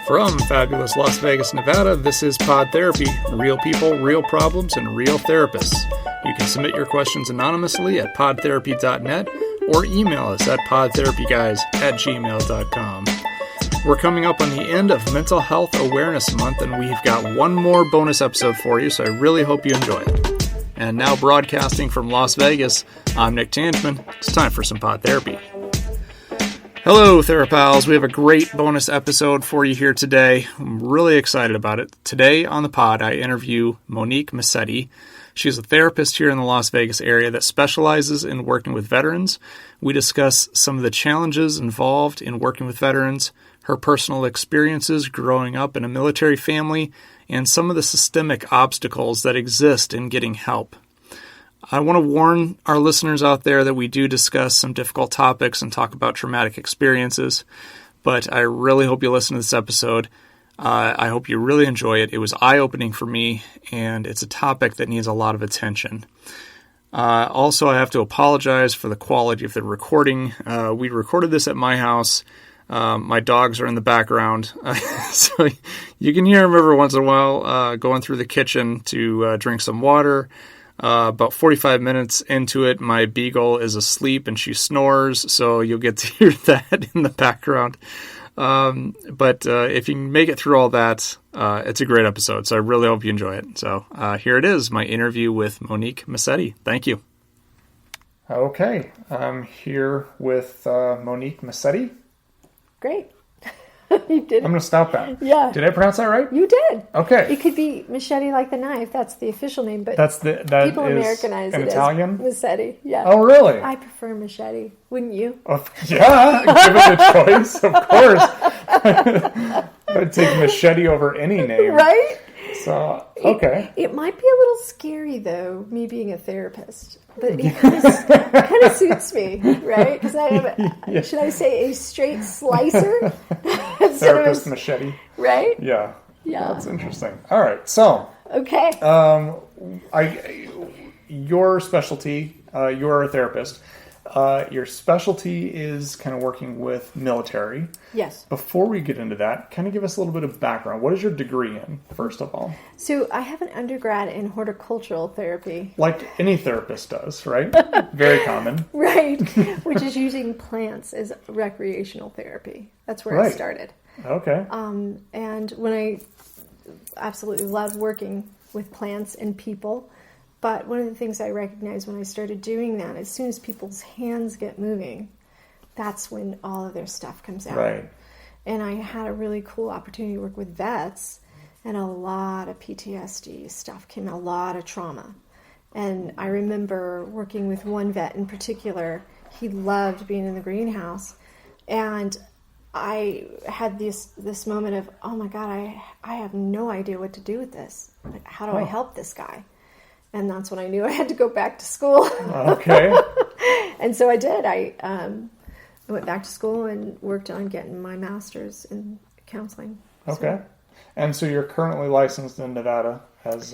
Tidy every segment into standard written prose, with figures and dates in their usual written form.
From fabulous Las Vegas, Nevada, this is Pod Therapy. Real people, real problems, and real therapists. You can submit your questions anonymously at podtherapy.net or email us at podtherapyguys@gmail.com. We're coming up on the end of Mental Health Awareness Month, and we've got one more bonus episode for you, so I really hope you enjoy it. And now broadcasting from Las Vegas, I'm Nick Tangeman. It's time for some Pod Therapy. Hello, THERAPALs. We have a great bonus episode for you here today. I'm really excited about it. Today on the pod, I interview Monique Mascetti. She's a therapist here in the Las Vegas area that specializes in working with veterans. We discuss some of the challenges involved in working with veterans, her personal experiences growing up in a military family, and some of the systemic obstacles that exist in getting help. I want to warn our listeners out there that we do discuss some difficult topics and talk about traumatic experiences, but I really hope you listen to this episode. I hope you really enjoy it. It was eye-opening for me, and it's a topic that needs a lot of attention. Also, I have to apologize for the quality of the recording. We recorded this at my house. My dogs are in the background, so you can hear them every once in a while going through the kitchen to drink some water. About 45 minutes into it, my beagle is asleep and she snores, so you'll get to hear that in the background. But if you can make it through all that, it's a great episode, so I really hope you enjoy it. So here it is, my interview with Monique Mascetti. Thank you. Okay, I'm here with Monique Mascetti. Great. You did. I'm going to stop that. Yeah. Did I pronounce that right? You did. Okay. It could be Mascetti like the knife. That's the official name, but people Americanize it Italian? as Mascetti. Yeah. Oh, really? I prefer Mascetti. Wouldn't you? Oh, yeah, given the choice, of course. I'd take Mascetti over any name. Right? So, okay. It might be a little scary, though, me being a therapist. But it kind of suits me, right? Because I have, should I say, a straight slicer? Therapist machete. Right? Yeah. Yeah. That's interesting. All right. So. Okay. Your specialty, you're a therapist. Your specialty is kind of working with military. Yes. Before we get into that, kind of give us a little bit of background. What is your degree in, first of all? So I have an undergrad in horticultural therapy. Like any therapist does, right? Very common. Right. Which is using plants as recreational therapy. That's where I started. Okay. And when I absolutely love working with plants and people. But one of the things I recognized when I started doing that, as soon as people's hands get moving, that's when all of their stuff comes out. Right. And I had a really cool opportunity to work with vets, and a lot of PTSD stuff came out, a lot of trauma. And I remember working with one vet in particular. He loved being in the greenhouse. And I had this moment of, oh my God, I have no idea what to do with this. Like, how do I help this guy? And that's when I knew I had to go back to school. Okay. And so I did. I went back to school and worked on getting my master's in counseling. Okay. And so you're currently licensed in Nevada as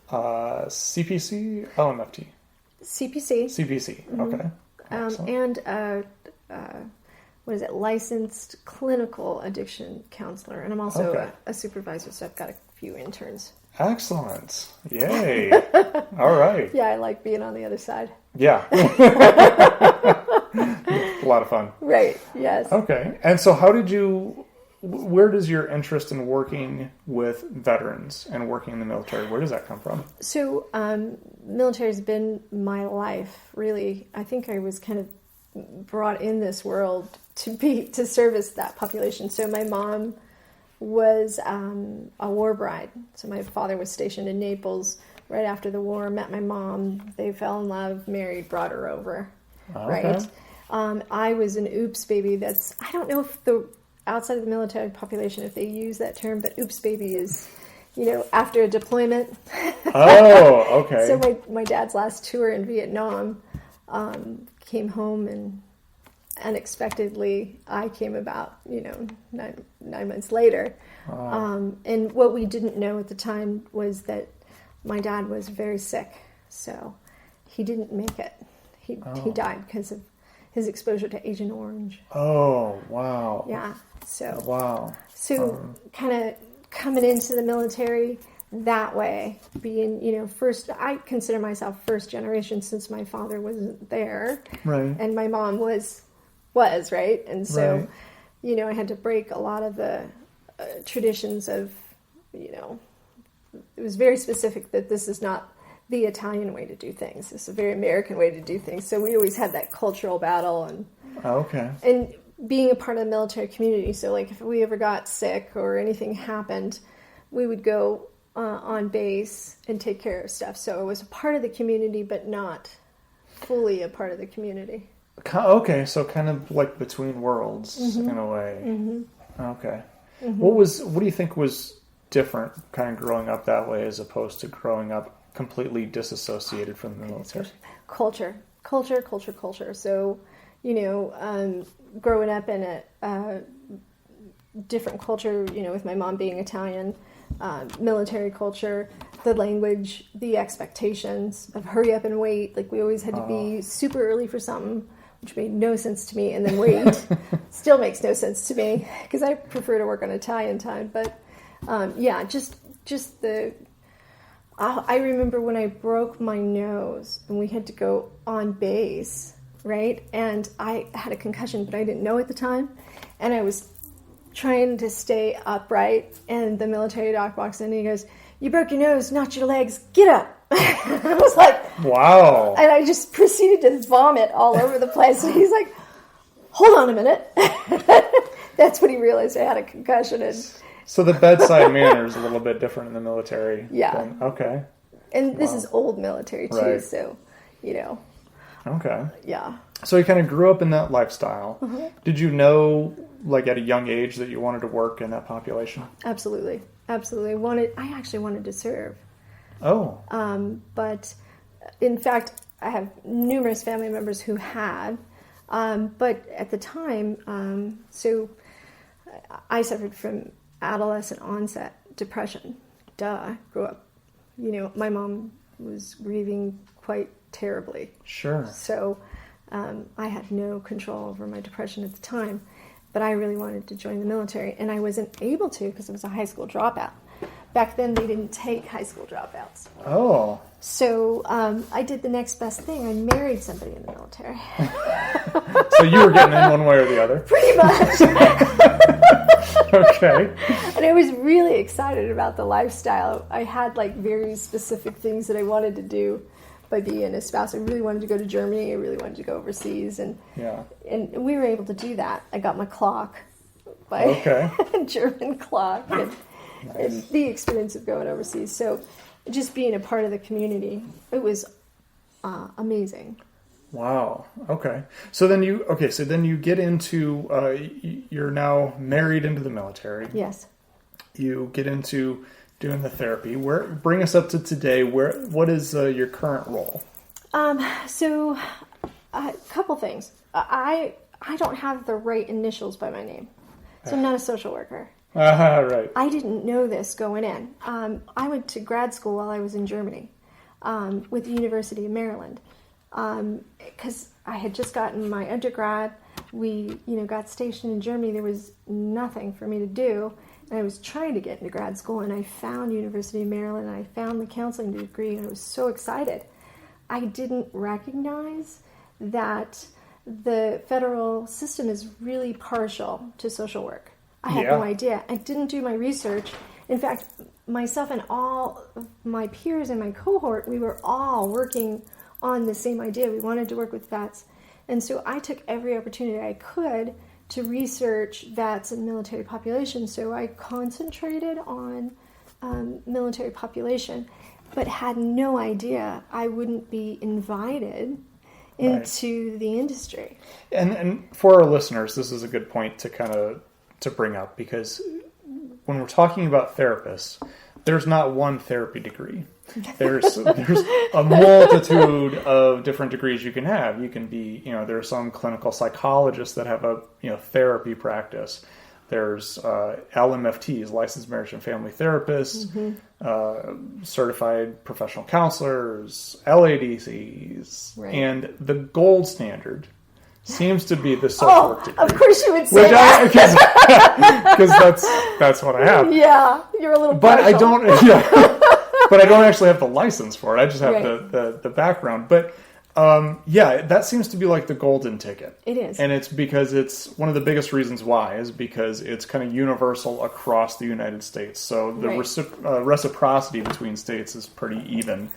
CPC, LMFT? CPC. CPC, Mm-hmm. Okay. And licensed clinical addiction counselor. And I'm also a supervisor, so I've got a few interns. Excellent. Yay. All right. Yeah, I like being on the other side. Yeah. A lot of fun. Right, yes. Okay. And so where does your interest in working with veterans and working in the military, where does that come from? So, military has been my life, really. I think I was kind of brought in this world to service that population. So my mom was a war bride. So my father was stationed in Naples right after the war, met my mom. They fell in love, married, brought her over. Okay. Right? I was an oops baby. I don't know if outside of the military population, if they use that term, but oops baby is, after a deployment. Oh, okay. So my dad's last tour in Vietnam, came home and unexpectedly I came about, 9 months later. Wow. And what we didn't know at the time was that my dad was very sick. So he didn't make it. He died because of his exposure to Agent Orange. Oh, wow. Yeah. So, wow. Kind of coming into the military that way, being, first, I consider myself first generation since my father wasn't there. Right. And my mom was, right? And so, right. I had to break a lot of the traditions of, it was very specific that this is not the Italian way to do things. It's a very American way to do things. So we always had that cultural battle and being a part of the military community. So like if we ever got sick or anything happened, we would go on base and take care of stuff. So it was a part of the community, but not fully a part of the community. Okay, so kind of like between worlds mm-hmm. in a way. Mm-hmm. Okay. Mm-hmm. What do you think was different kind of growing up that way as opposed to growing up completely disassociated from the military? Culture. So, growing up in a different culture, with my mom being Italian, military culture, the language, the expectations of hurry up and wait. Like we always had to be super early for something, which made no sense to me. And then wait still makes no sense to me because I prefer to work on Italian time. But just the... I remember when I broke my nose and we had to go on base, right? And I had a concussion, but I didn't know at the time. And I was trying to stay upright, and the military doc walks in and he goes, "You broke your nose, not your legs, get up." I was like, wow. And I just proceeded to vomit all over the place. And he's like, "Hold on a minute." That's when he realized I had a concussion. And so the bedside manner is a little bit different in the military. Yeah. Okay. And this is old military too, right. So, Okay. Yeah. So you kind of grew up in that lifestyle. Mm-hmm. Did you know, like at a young age, that you wanted to work in that population? Absolutely. I actually wanted to serve. Oh. But in fact, I have numerous family members who had. But at the time, so I suffered from adolescent onset depression. Grew up. My mom was grieving quite terribly. Sure. So I had no control over my depression at the time, but I really wanted to join the military, and I wasn't able to because I was a high school dropout. Back then, they didn't take high school dropouts. Oh. So I did the next best thing. I married somebody in the military. So you were getting in one way or the other? Pretty much. Okay. And I was really excited about the lifestyle. I had like very specific things that I wanted to do by being a spouse. I really wanted to go to Germany. I really wanted to go overseas. And we were able to do that. I got my clock by a German clock. And the experience of going overseas. So just being a part of the community, it was amazing. Wow. Okay. So then you get into, you're now married into the military. Yes. You get into doing the therapy. Bring us up to today. What is your current role? So a couple things. I don't have the right initials by my name. So I'm not a social worker. Right. I didn't know this going in. I went to grad school while I was in Germany with the University of Maryland because I had just gotten my undergrad. We, got stationed in Germany. There was nothing for me to do, and I was trying to get into grad school, and I found University of Maryland, and I found the counseling degree, and I was so excited. I didn't recognize that the federal system is really partial to social work. I had no idea. I didn't do my research. In fact, myself and all of my peers in my cohort, we were all working on the same idea. We wanted to work with vets. And so I took every opportunity I could to research vets and military population. So I concentrated on military population, but had no idea I wouldn't be invited into the industry. And for our listeners, this is a good point to bring up, because when we're talking about therapists, there's not one therapy degree. There's a multitude of different degrees you can have. You can be, there are some clinical psychologists that have a, therapy practice. There's LMFTs, licensed marriage and family therapists, certified professional counselors, LADCs, and the gold standard seems to be the social work degree. Of course you would say that. Because that's what I have. Yeah, you're a little But partial. I don't. Yeah. But I don't actually have the license for it. I just have Right. the background. But yeah, that seems to be like the golden ticket. It is. And it's because it's one of the biggest reasons why is because it's kind of universal across the United States. So the Right. reciprocity between states is pretty even.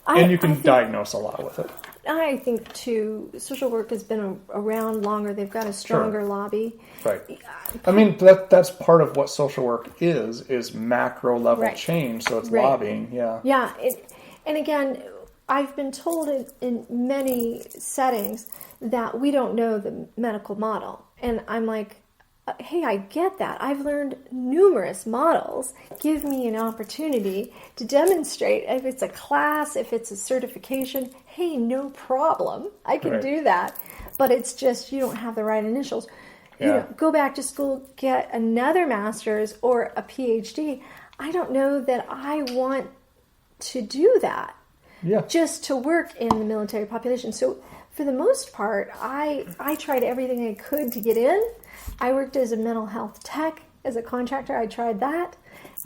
And you can diagnose a lot with it. I think, too, social work has been around longer. They've got a stronger lobby. Right. I mean, that's part of what social work is macro level Right. change. So it's Right. lobbying. Yeah. Yeah. And again, I've been told in many settings that we don't know the medical model. And I'm like, hey, I get that. I've learned numerous models. Give me an opportunity to demonstrate. If it's a class, if it's a certification, hey, no problem. I can Right. do that. But it's just you don't have the right initials. Yeah. You know, go back to school, get another master's or a PhD. I don't know that I want to do that. Yeah. Just to work in the military population. So for the most part, I tried everything I could to get in. I worked as a mental health tech, as a contractor. I tried that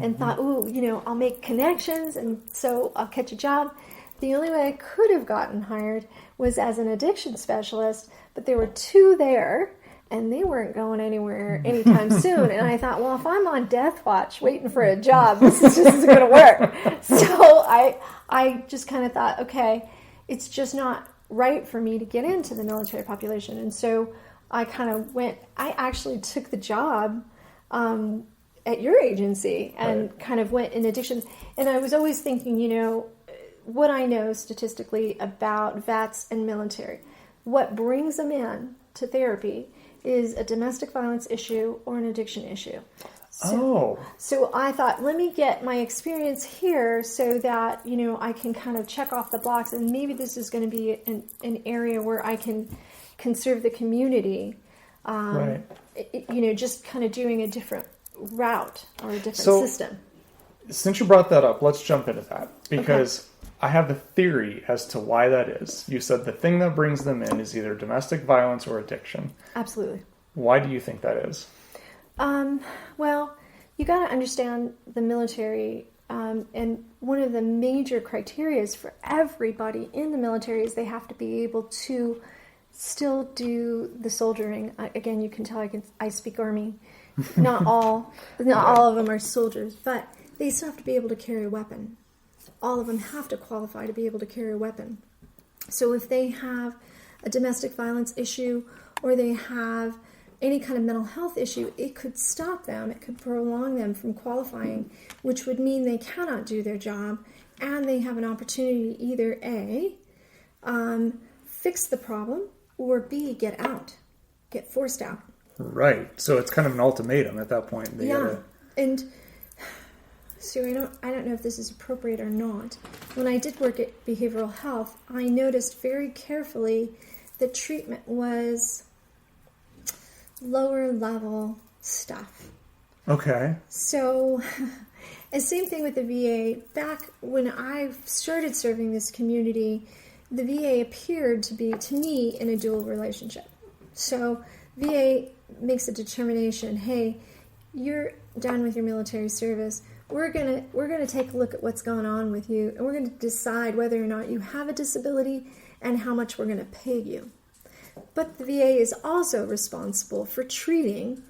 and thought, ooh, you know, I'll make connections and so I'll catch a job. The only way I could have gotten hired was as an addiction specialist, but there were two there and they weren't going anywhere anytime soon. And I thought, well, if I'm on death watch waiting for a job, this just isn't going to work. So I just kind of thought, okay, it's just not right for me to get into the military population. And so I kind of I actually took the job at your agency and kind of went in addictions. And I was always thinking, you know, what I know statistically about vets and military, what brings them in to therapy is a domestic violence issue or an addiction issue. So I thought, let me get my experience here so that, you know, I can kind of check off the blocks and maybe this is going to be an area where I can serve the community, you know, just kind of doing a different route or a different system. Since you brought that up, let's jump into that because I have a theory as to why that is. You said the thing that brings them in is either domestic violence or addiction. Absolutely. Why do you think that is? Well, you got to understand the military, and one of the major criteria for everybody in the military is they have to be able to still do the soldiering. Again, you can tell I speak Army. Not all of them are soldiers, but they still have to be able to carry a weapon. All of them have to qualify to be able to carry a weapon. So if they have a domestic violence issue or they have any kind of mental health issue, it could stop them, it could prolong them from qualifying, which would mean they cannot do their job, and they have an opportunity to either A, fix the problem, or B, get out, get forced out. Right. So it's kind of an ultimatum at that point. And so I don't know if this is appropriate or not. When I did work at behavioral health, I noticed very carefully that treatment was lower level stuff. Okay. So, and same thing with the VA. Back when I started serving this community, the VA appeared to be, to me, in a dual relationship. So, VA makes a determination, hey, you're done with your military service. We're gonna take a look at what's going on with you, and we're going to decide whether or not you have a disability and how much we're going to pay you. But the VA is also responsible for treating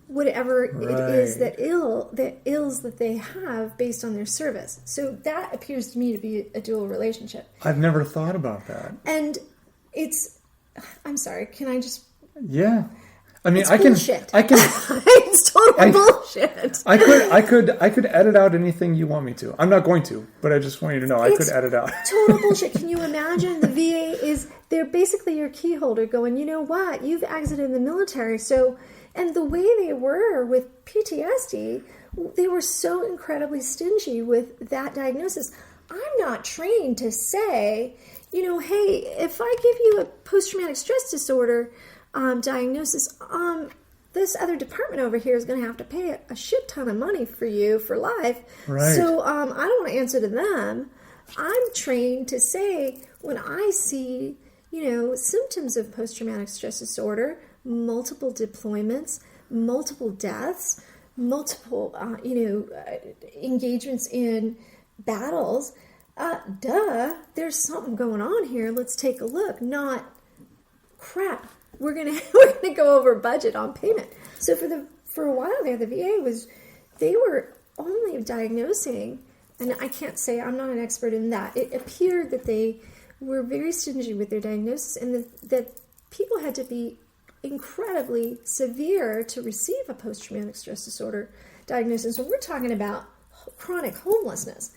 whatever it is that ills that they have based on their service. So that appears to me to be a dual relationship. I've never thought about that. And I'm sorry, can I just... Yeah. I mean, bullshit. I can. It's total bullshit. I could edit out anything you want me to. I'm not going to, but I just want you to know I could edit out. Total bullshit. Can you imagine? The VA they're basically your key holder going, you know what? You've exited the military. So, and the way they were with PTSD, they were so incredibly stingy with that diagnosis. I'm not trained to say, you know, hey, if I give you a post-traumatic stress disorder diagnosis, this other department over here is going to have to pay a shit ton of money for you for life. Right. So I don't want to answer to them. I'm trained to say when I see, symptoms of post-traumatic stress disorder, multiple deployments, multiple deaths, multiple, engagements in battles. There's something going on here. Let's take a look. Not crap. We're gonna go over budget on payment. So for a while there, the VA they were only diagnosing, and I can't say, I'm not an expert in that. It appeared that they were very stingy with their diagnosis, and that people had to be incredibly severe to receive a post-traumatic stress disorder diagnosis. So we're talking about chronic homelessness.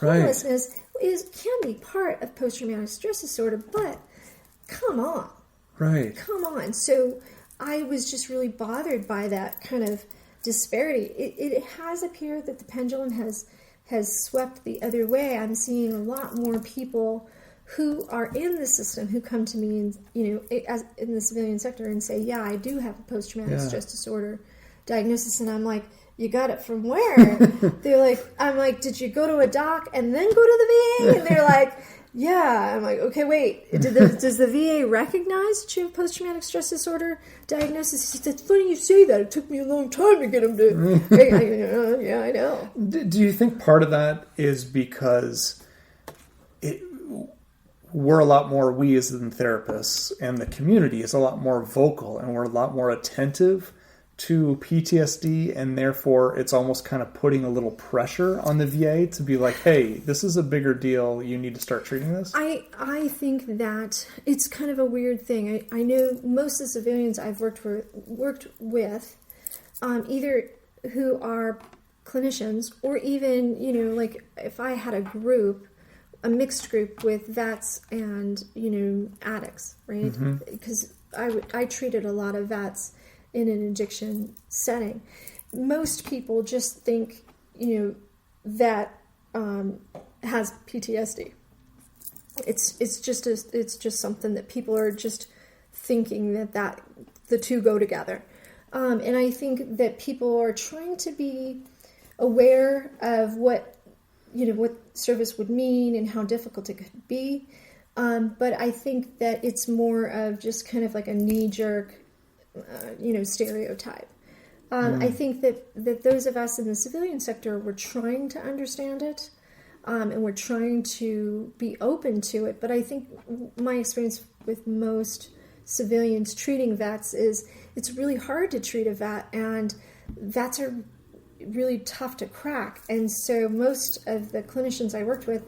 Right. Homelessness can be part of post-traumatic stress disorder, but come on. Right. Come on. So I was just really bothered by that kind of disparity. It has appeared that the pendulum has swept the other way. I'm seeing a lot more people who are in the system who come to me and, as in the civilian sector and say, yeah, I do have a post-traumatic stress disorder diagnosis. And I'm like, you got it from where? I'm like, did you go to a doc and then go to the VA? And they're like, yeah. I'm like, okay, wait, does the VA recognize that you have post-traumatic stress disorder diagnosis? He said, it's funny you say that. It took me a long time to get them to, yeah, I know. Do you think part of that is because we're a lot more, we as in therapists and the community is a lot more vocal, and we're a lot more attentive to PTSD, and therefore it's almost kind of putting a little pressure on the VA to be like, hey, this is a bigger deal, you need to start treating this? I think that it's kind of a weird thing. I know most of the civilians I've worked with either who are clinicians, or even, like if I had a mixed group with vets and, addicts, right? Because I treated a lot of vets in an addiction setting. Most people just think, that has PTSD. It's just something that people are just thinking that the two go together. And I think that people are trying to be aware of what service would mean and how difficult it could be. But I think that it's more of just kind of like a knee-jerk, stereotype. I think that those of us in the civilian sector, we're trying to understand it, and we're trying to be open to it. But I think my experience with most civilians treating vets is it's really hard to treat a vet, and vets are really tough to crack. And so most of the clinicians I worked with,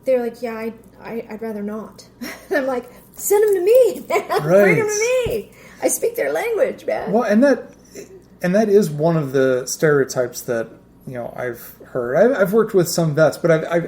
they're like, yeah, I'd rather not. I'm like, send them to me, man. Right. Bring them to me. I speak their language, man. Well, and that is one of the stereotypes that I've heard. I've worked with some vets, but I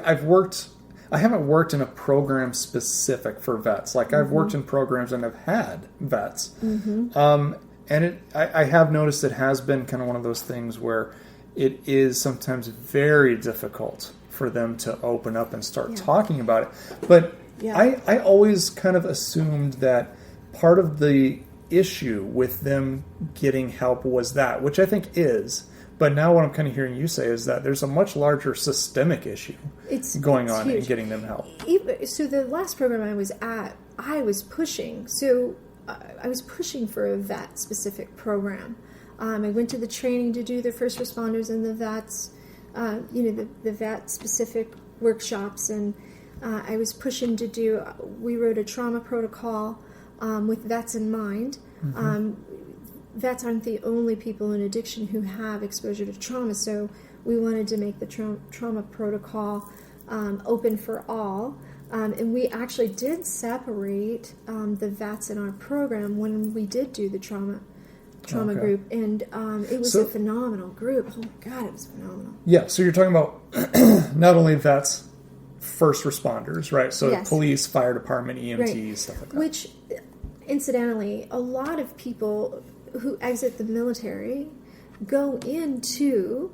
haven't worked in a program specific for vets. Like I've worked in programs and I've had vets, and I have noticed it has been kind of one of those things where it is sometimes very difficult for them to open up and start talking about it. But I always kind of assumed that part of the issue with them getting help was that, which I think is. But now what I'm kind of hearing you say is that there's a much larger systemic issue going on in getting them help. So the last program I was at, I was pushing. So I was pushing for a vet-specific program. I went to the training to do the first responders and the vets, the vet-specific workshops, and I was pushing to we wrote a trauma protocol with vets in mind. Vets aren't the only people in addiction who have exposure to trauma, so we wanted to make the trauma protocol open for all. And we actually did separate the vets in our program when we did do the trauma group, and it was a phenomenal group. Oh my God, it was phenomenal. Yeah, so you're talking about not only vets, first responders, right? So police, fire department, EMTs, stuff like that. Which, incidentally, a lot of people who exit the military go into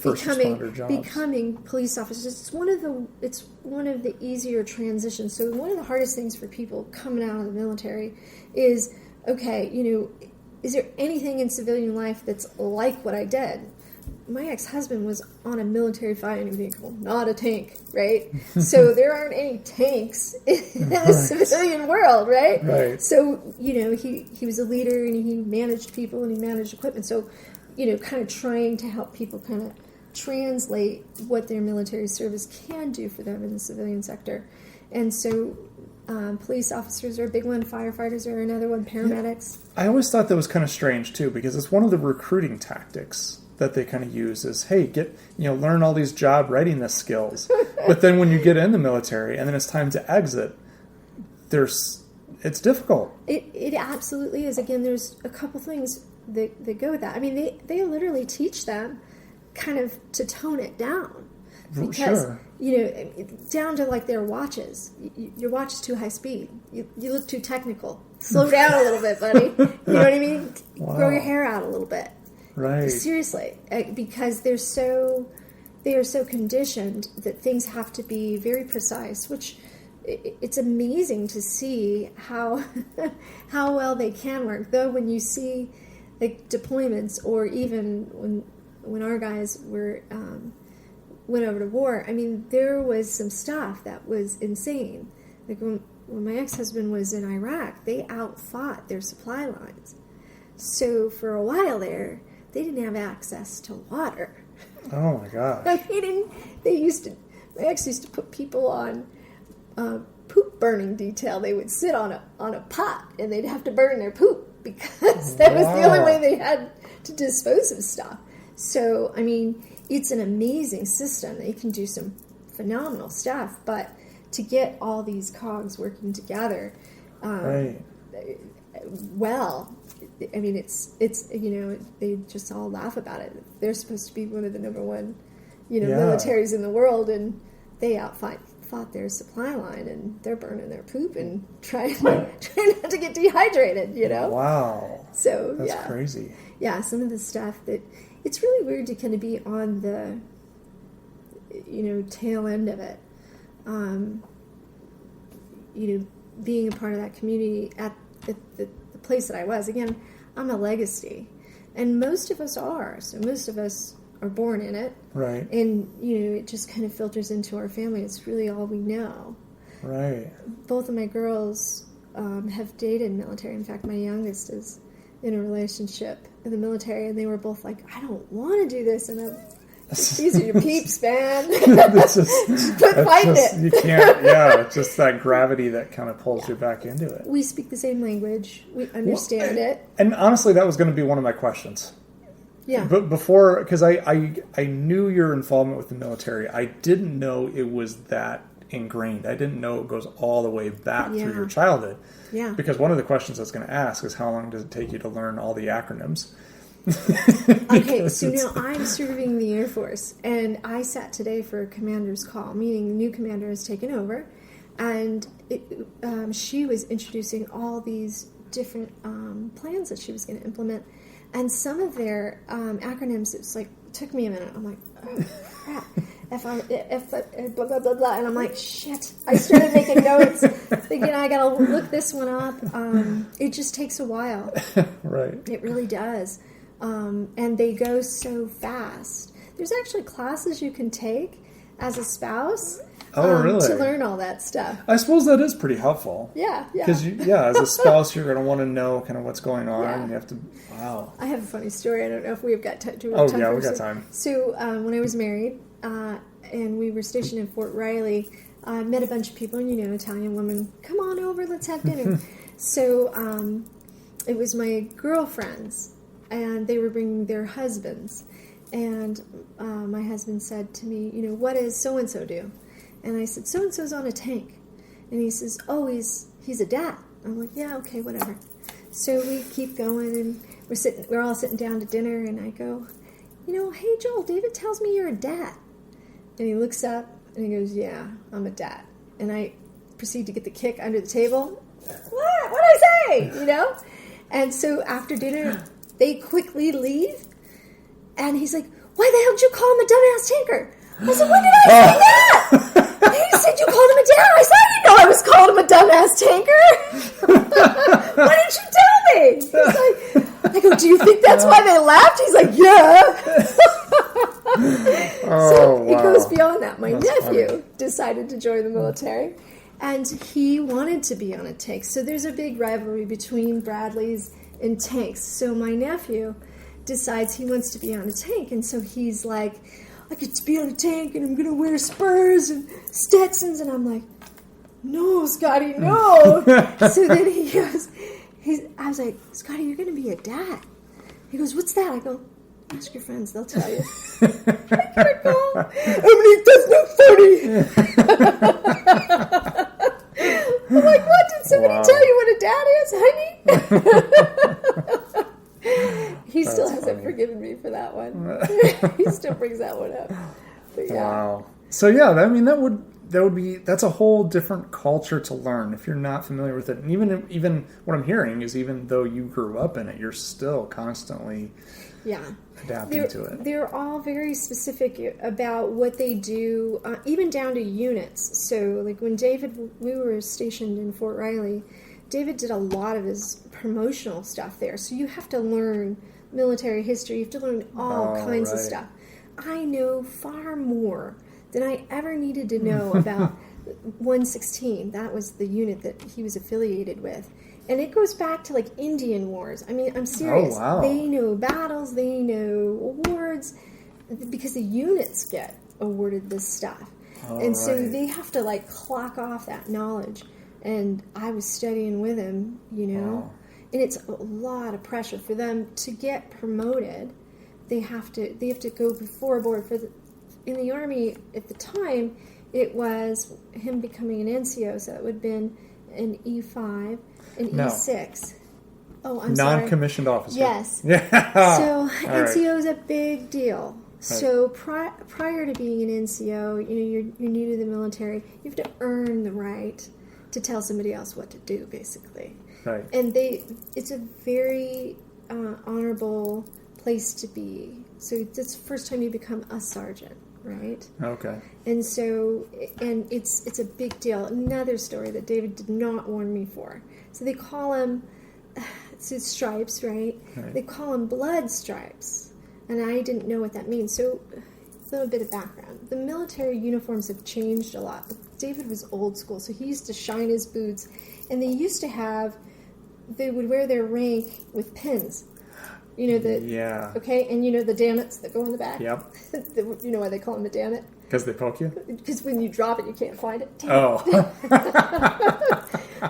becoming police officers. It's one of the easier transitions. So one of the hardest things for people coming out of the military is, okay, is there anything in civilian life that's like what I did? my ex-husband was on a military fighting vehicle, not a tank, right? So there aren't any tanks in the civilian world, right? Right. So, he was a leader, and he managed people, and he managed equipment. So, kind of trying to help people kind of translate what their military service can do for them in the civilian sector. And so police officers are a big one, firefighters are another one, paramedics. I always thought that was kind of strange too, because it's one of the recruiting tactics that they kind of use is, hey, learn all these job readiness skills. But then when you get in the military and then it's time to exit, it's difficult. It absolutely is. Again, there's a couple things that go with that. I mean, they literally teach them kind of to tone it down. Because, down to like their watches. Your watch is too high speed. You look too technical. Slow down a little bit, buddy. You know what I mean? Wow. Grow your hair out a little bit. Right. Seriously. Because they are so conditioned that things have to be very precise, which it's amazing to see how well they can work. Though when you see like deployments, or even when our guys went over to war, I mean, there was some stuff that was insane. Like when my ex-husband was in Iraq, they outfought their supply lines. So for a while there, they didn't have access to water. Oh my gosh. My ex used to put people on poop burning detail. They would sit on a pot and they'd have to burn their poop because that was the only way they had to dispose of stuff. So, I mean, it's an amazing system. They can do some phenomenal stuff, but to get all these cogs working together, well, I mean, it's they just all laugh about it. They're supposed to be one of the number one, militaries in the world, and they fought their supply line, and they're burning their poop and trying not to get dehydrated. Wow. So that's crazy. Yeah, some of the stuff that it's really weird to kind of be on the tail end of it. Being a part of that community at the place that I was. Again, I'm a legacy, and most of us are. So most of us are born in it, right? And it just kind of filters into our family. It's really all we know, right? Both of my girls have dated military. In fact, my youngest is in a relationship in the military, and they were both like, "I don't want to do this," and these are your peeps, man. Fighting it. You can't. Yeah, it's just that gravity that kind of pulls you back into it. We speak the same language. We understand it. And honestly, that was going to be one of my questions. Yeah. But before, because I knew your involvement with the military, I didn't know it was that ingrained. I didn't know it goes all the way back through your childhood. Yeah. Because one of the questions I was going to ask is, how long does it take you to learn all the acronyms? Okay, so now I'm serving the Air Force, and I sat today for a commander's call, meaning the new commander has taken over, and she was introducing all these different plans that she was going to implement, and some of their acronyms, it took me a minute. I'm like, oh crap, F blah blah blah blah, and I'm like, shit. I started making notes, thinking I gotta look this one up. It just takes a while. Right. It really does. And they go so fast. There's actually classes you can take as a spouse really? To learn all that stuff. I suppose that is pretty helpful. Yeah. Because, as a spouse, you're going to want to know kind of what's going on. Yeah. And you have to, wow. I have a funny story. I don't know if we've got time. We got time. So when I was married, and we were stationed in Fort Riley, I met a bunch of people, and Italian women, come on over, let's have dinner. So it was my girlfriends, and they were bringing their husbands. And my husband said to me, what does so-and-so do? And I said, so-and-so's on a tank. And he says, oh, he's a dad. I'm like, yeah, okay, whatever. So we keep going, and we're all sitting down to dinner, and I go, hey, Joel, David tells me you're a dad. And he looks up, and he goes, yeah, I'm a dad. And I proceed to get the kick under the table. What'd I say? And so after dinner, they quickly leave, and he's like, why the hell did you call him a dumbass tanker? I said, when did I say that? He said you called him a dad. I said, I didn't know I was calling him a dumbass tanker. Why didn't you tell me? He's like, I go, do you think that's why they laughed? He's like, yeah. decided to join the military. And he wanted to be on a tank. So there's a big rivalry between Bradleys and tanks. So my nephew decides he wants to be on a tank. And so he's like, I get to be on a tank and I'm going to wear spurs and Stetsons. And I'm like, no, Scotty, no. So then he goes, I was like, Scotty, you're going to be a dad. He goes, what's that? I go, ask your friends, they'll tell you. I gotta go. Emily, that's not funny. I'm like, what? Did somebody tell you what a dad is, honey? He still hasn't forgiven me for that one. He still brings that one up. But yeah. Wow. So yeah, I mean that's a whole different culture to learn if you're not familiar with it. And even what I'm hearing is even though you grew up in it, you're still constantly adapting to it. They're all very specific about what they do, even down to units. So like when we were stationed in Fort Riley, David did a lot of his promotional stuff there. So you have to learn military history. You have to learn all kinds of stuff. I know far more than I ever needed to know about 116. That was the unit that he was affiliated with. And it goes back to like Indian Wars. I mean, I'm serious. Oh, wow. They know battles, they know awards, because the units get awarded this stuff. So they have to like clock off that knowledge. And I was studying with him, and it's a lot of pressure for them to get promoted. They have to go before a board in the Army at the time. It was him becoming an NCO, so it would have been an E5, an E6. Oh, I'm sorry. Non-commissioned officer. Yes. Yeah. So NCO is a big deal. Right. So prior to being an NCO, you're new to the military. You have to earn the right to tell somebody else what to do, basically. Right. And it's a very honorable place to be. So it's the first time you become a sergeant, right? Okay. And so, it's a big deal. Another story that David did not warn me for. So they call them, it's stripes, right? They call them blood stripes. And I didn't know what that means. So a little bit of background. The military uniforms have changed a lot. But David was old school, so he used to shine his boots. And they would wear their rank with pins. Okay, and the dammits that go in the back? Yep. You know why they call them a dammit? Because they poke you? Because when you drop it, you can't find it. Oh.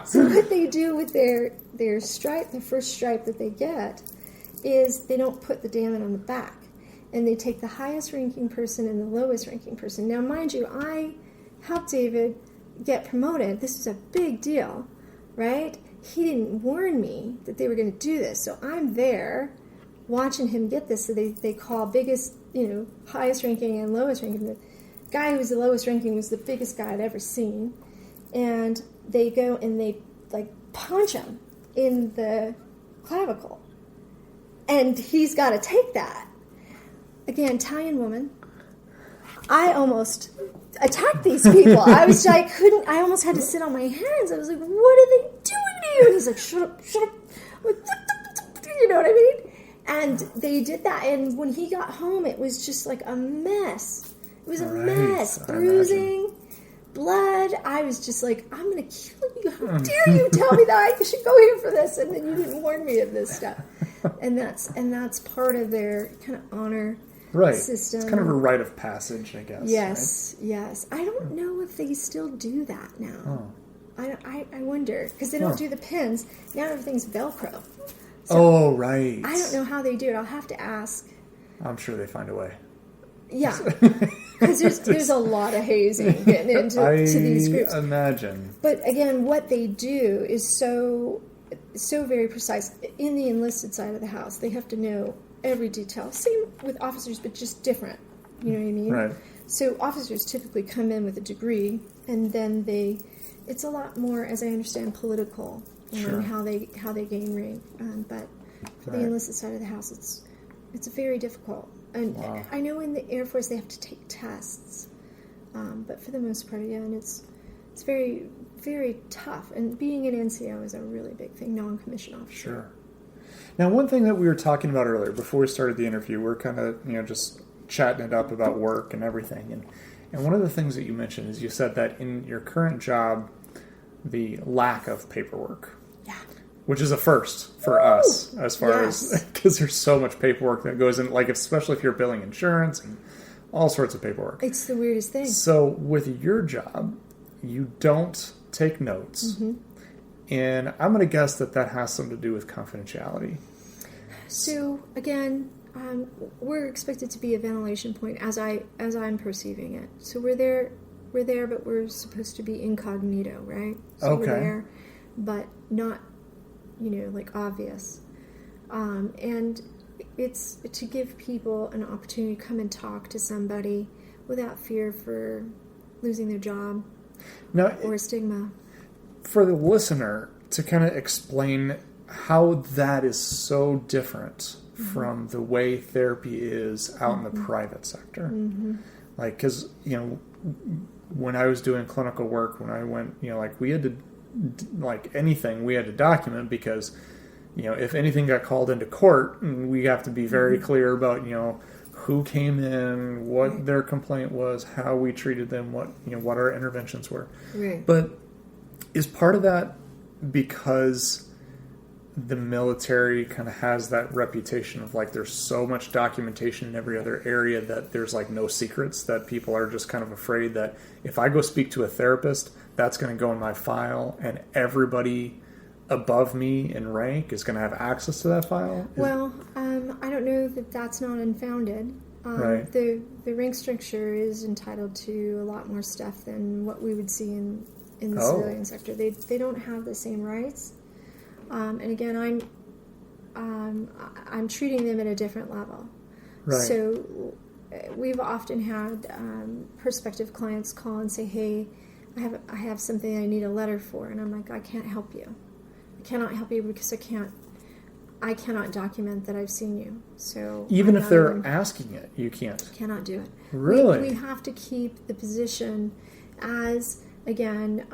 So what they do with their stripe, the first stripe that they get, is they don't put the dammit on the back. And they take the highest ranking person and the lowest ranking person. Now, mind you, I helped David get promoted. This is a big deal, right? He didn't warn me that they were going to do this. So I'm there watching him get this. So they call biggest, highest ranking and lowest ranking. The guy who was the lowest ranking was the biggest guy I'd ever seen. And they go and they punch him in the clavicle. And he's got to take that. Again, Italian woman. I almost attacked these people. I almost had to sit on my hands. I was like, what are they doing to you? And he's like, shut up. You know what I mean? And they did that. And when he got home, it was just like a mess. It was a mess. Bruising, blood. I was just like, I'm going to kill you. How dare you tell me that I should go here for this? And then you didn't warn me of this stuff. And that's part of their kind of honor system. It's kind of a rite of passage, I guess. Yes, right? Yes. I don't know if they still do that now. I wonder, because they don't do the pins. Now everything's Velcro. So right. I don't know how they do it. I'll have to ask. I'm sure they find a way. Yeah. Because there's a lot of hazing getting into to these groups. I imagine. But again, what they do is so very precise. In the enlisted side of the house, they have to know every detail. Same with officers, but just different. You know what I mean? Right. So officers typically come in with a degree, and then it's a lot more, as I understand, political on how they gain rank. But for the enlisted side of the house, it's very difficult. And I know in the Air Force they have to take tests, but for the most part, and it's very, very tough. And being an NCO is a really big thing, non-commissioned officer. Sure. Now, one thing that we were talking about earlier, before we started the interview, we're kind of just chatting it up about work and everything, And one of the things that you mentioned is you said that in your current job, the lack of paperwork. Yeah. Which is a first for us, as far as, because there's so much paperwork that goes in, like, especially if you're billing insurance and all sorts of paperwork. It's the weirdest thing. So with your job, you don't take notes. Mm-hmm. And I'm going to guess that has something to do with confidentiality. So again, we're expected to be a ventilation point as I'm perceiving it. So we're there, but we're supposed to be incognito, right? So we're there, but not, like obvious. And it's to give people an opportunity to come and talk to somebody without fear for losing their job or stigma. For the listener, to kind of explain how that is so different from the way therapy is out in the private sector. Mm-hmm. Like, because, when I was doing clinical work, when I went, like, we had to, like anything, we had to document because, if anything got called into court, we have to be very clear about, who came in, what their complaint was, how we treated them, what our interventions were. Right. But is part of that because the military kind of has that reputation of, like, there's so much documentation in every other area that there's, like, no secrets, that people are just kind of afraid that if I go speak to a therapist, that's going to go in my file and everybody above me in rank is going to have access to that file? Well, I don't know that that's not unfounded. Right. The rank structure is entitled to a lot more stuff than what we would see in the civilian sector. They don't have the same rights. And again, I'm treating them at a different level. Right. So we've often had prospective clients call and say, "Hey, I have something I need a letter for," and I'm like, "I can't help you. I cannot help you because I cannot document that I've seen you." So even if they're asking it, you can't. Cannot do it. Really? We have to keep the position as, again,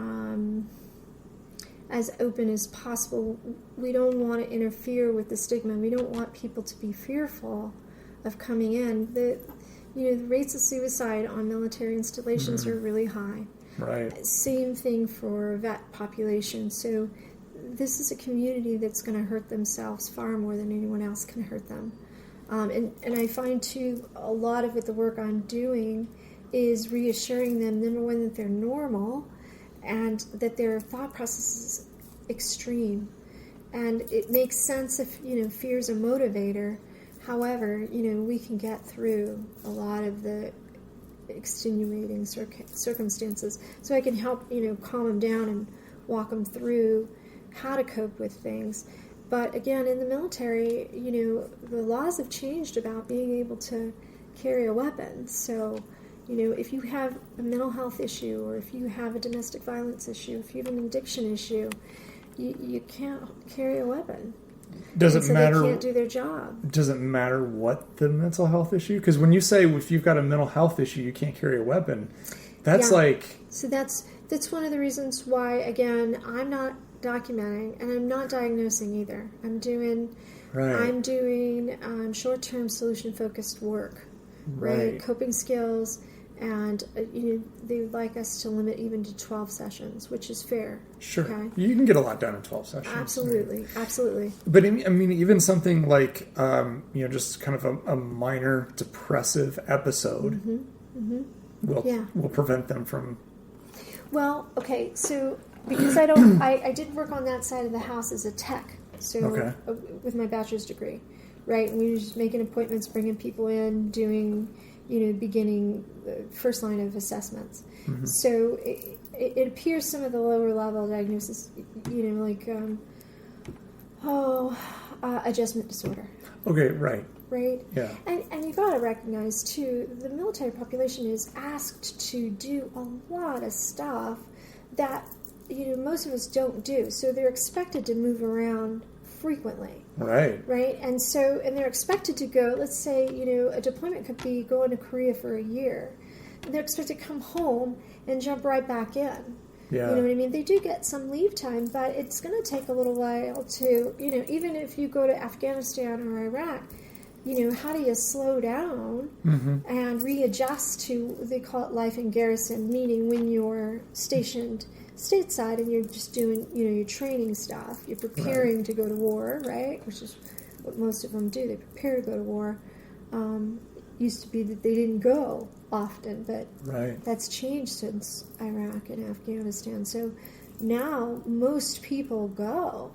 as open as possible. We don't want to interfere with the stigma. We don't want people to be fearful of coming in. The rates of suicide on military installations are really high. Right. Same thing for vet population. So this is a community that's going to hurt themselves far more than anyone else can hurt them. And I find, too, a lot of the work I'm doing is reassuring them, number one, that they're normal and that their thought process is extreme. And it makes sense if, fear's a motivator. However, we can get through a lot of the extenuating circumstances. So I can help, calm them down and walk them through how to cope with things. But again, in the military, the laws have changed about being able to carry a weapon. So, if you have a mental health issue, or if you have a domestic violence issue, if you have an addiction issue, you can't carry a weapon. Does it matter? They can't do their job. Does it matter what the mental health issue? Because when you say if you've got a mental health issue, you can't carry a weapon, that's like... So that's one of the reasons why, again, I'm not documenting and I'm not diagnosing either. I'm doing short-term solution-focused work, right? Coping skills. And they would like us to limit even to 12 sessions, which is fair. Sure. Okay? You can get a lot done in 12 sessions. Absolutely. Right? Absolutely. But I mean, even something like, just kind of a minor depressive episode will prevent them from... Well, okay, so because I did work on that side of the house as a tech, so with my bachelor's degree, right? And we were just making appointments, bringing people in, doing... beginning first line of assessments. Mm-hmm. So it appears some of the lower level diagnosis, like adjustment disorder. Okay, right. Right? Yeah. And you got to recognize, too, the military population is asked to do a lot of stuff that, most of us don't do. So they're expected to move around frequently. Right. Right? And they're expected to go, let's say, a deployment could be going to Korea for a year. And they're expected to come home and jump right back in. Yeah. You know what I mean? They do get some leave time, but it's going to take a little while to, even if you go to Afghanistan or Iraq, how do you slow down and readjust to, they call it life in garrison, meaning when you're stationed stateside and you're just doing, your training stuff, you're preparing to go to war, right? Which is what most of them do. They prepare to go to war. Used to be that they didn't go often, but that's changed since Iraq and Afghanistan. So now most people go.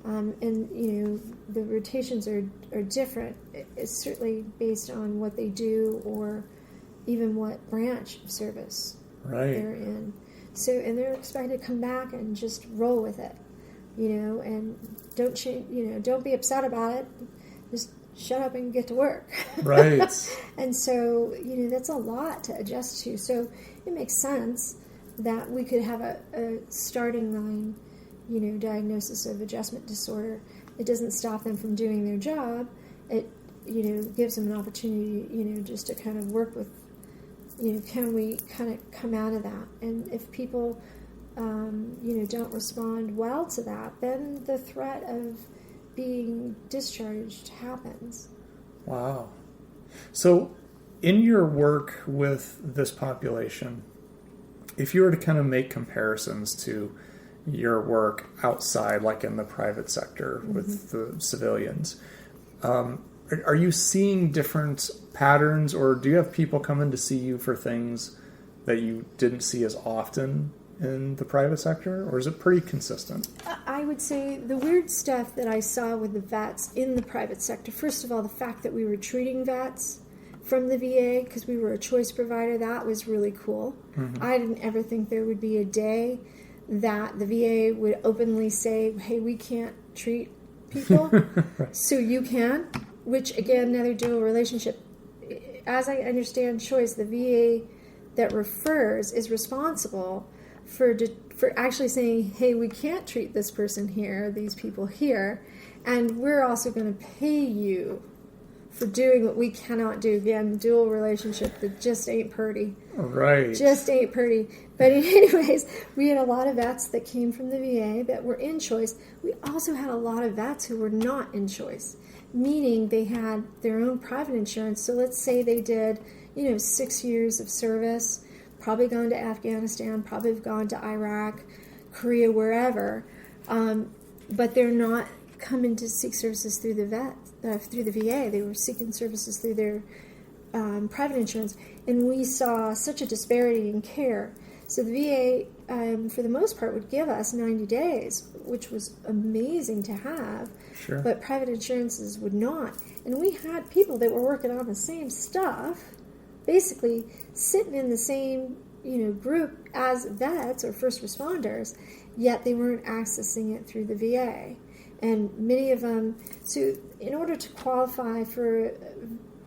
And the rotations are different. It's certainly based on what they do or even what branch of service they're in. So, and they're expected to come back and just roll with it, and don't change, don't be upset about it. Just shut up and get to work. Right. And so, that's a lot to adjust to. So it makes sense that we could have a starting line, diagnosis of adjustment disorder. It doesn't stop them from doing their job. It, gives them an opportunity, just to kind of work with, can we kind of come out of that? And if people, don't respond well to that, then the threat of being discharged happens. Wow. So in your work with this population, if you were to kind of make comparisons to your work outside, like in the private sector with the civilians, are you seeing different patterns, or do you have people come in to see you for things that you didn't see as often in the private sector, or is it pretty consistent? I would say the weird stuff that I saw with the vets in the private sector, first of all, the fact that we were treating vets from the VA because we were a choice provider, that was really cool. I didn't ever think there would be a day that the VA would openly say, hey, we can't treat people, so you can, which, again, another dual relationship. As I understand choice, the VA that refers is responsible for actually saying, hey, we can't treat this person here, these people here, and we're also going to pay you for doing what we cannot do. Again, dual relationship that just ain't pretty. Right. Just ain't pretty. But anyways, we had a lot of vets that came from the VA that were in choice. We also had a lot of vets who were not in choice, meaning they had their own private insurance. So let's say they did, 6 years of service, probably gone to Afghanistan, probably have gone to Iraq, Korea, wherever, but they're not coming to seek services through through the VA. They were seeking services through their private insurance, and we saw such a disparity in care. So the VA, for the most part, would give us 90 days, which was amazing to have, but private insurances would not. And we had people that were working on the same stuff, basically sitting in the same group as vets or first responders, yet they weren't accessing it through the VA. And many of them, so in order to qualify for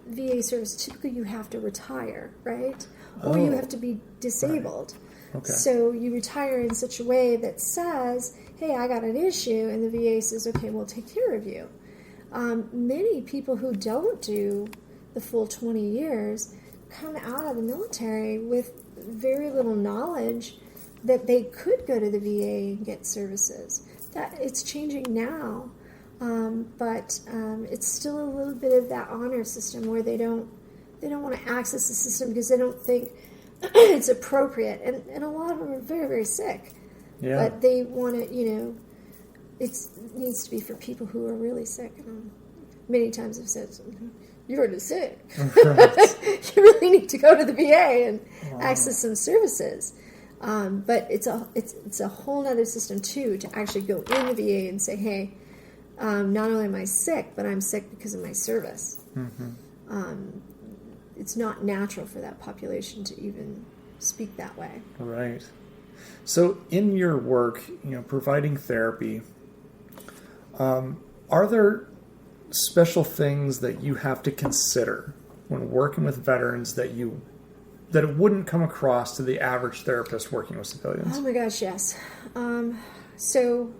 VA service, typically you have to retire, right? Or you have to be disabled. Right. Okay. So you retire in such a way that says, hey, I got an issue, and the VA says, okay, we'll take care of you. Many people who don't do the full 20 years come out of the military with very little knowledge that they could go to the VA and get services. That it's changing now, but it's still a little bit of that honor system where they don't want to access the system because they don't think it's appropriate, and a lot of them are very, very sick. Yeah. But they want to, it needs to be for people who are really sick. And many times I've said, you're too sick. You really need to go to the VA and access some services. But it's a whole other system too to actually go in the VA and say, hey, not only am I sick, but I'm sick because of my service. It's not natural for that population to even speak that way. Right. So in your work, providing therapy, are there special things that you have to consider when working with veterans that it wouldn't come across to the average therapist working with civilians? Oh my gosh, yes. So,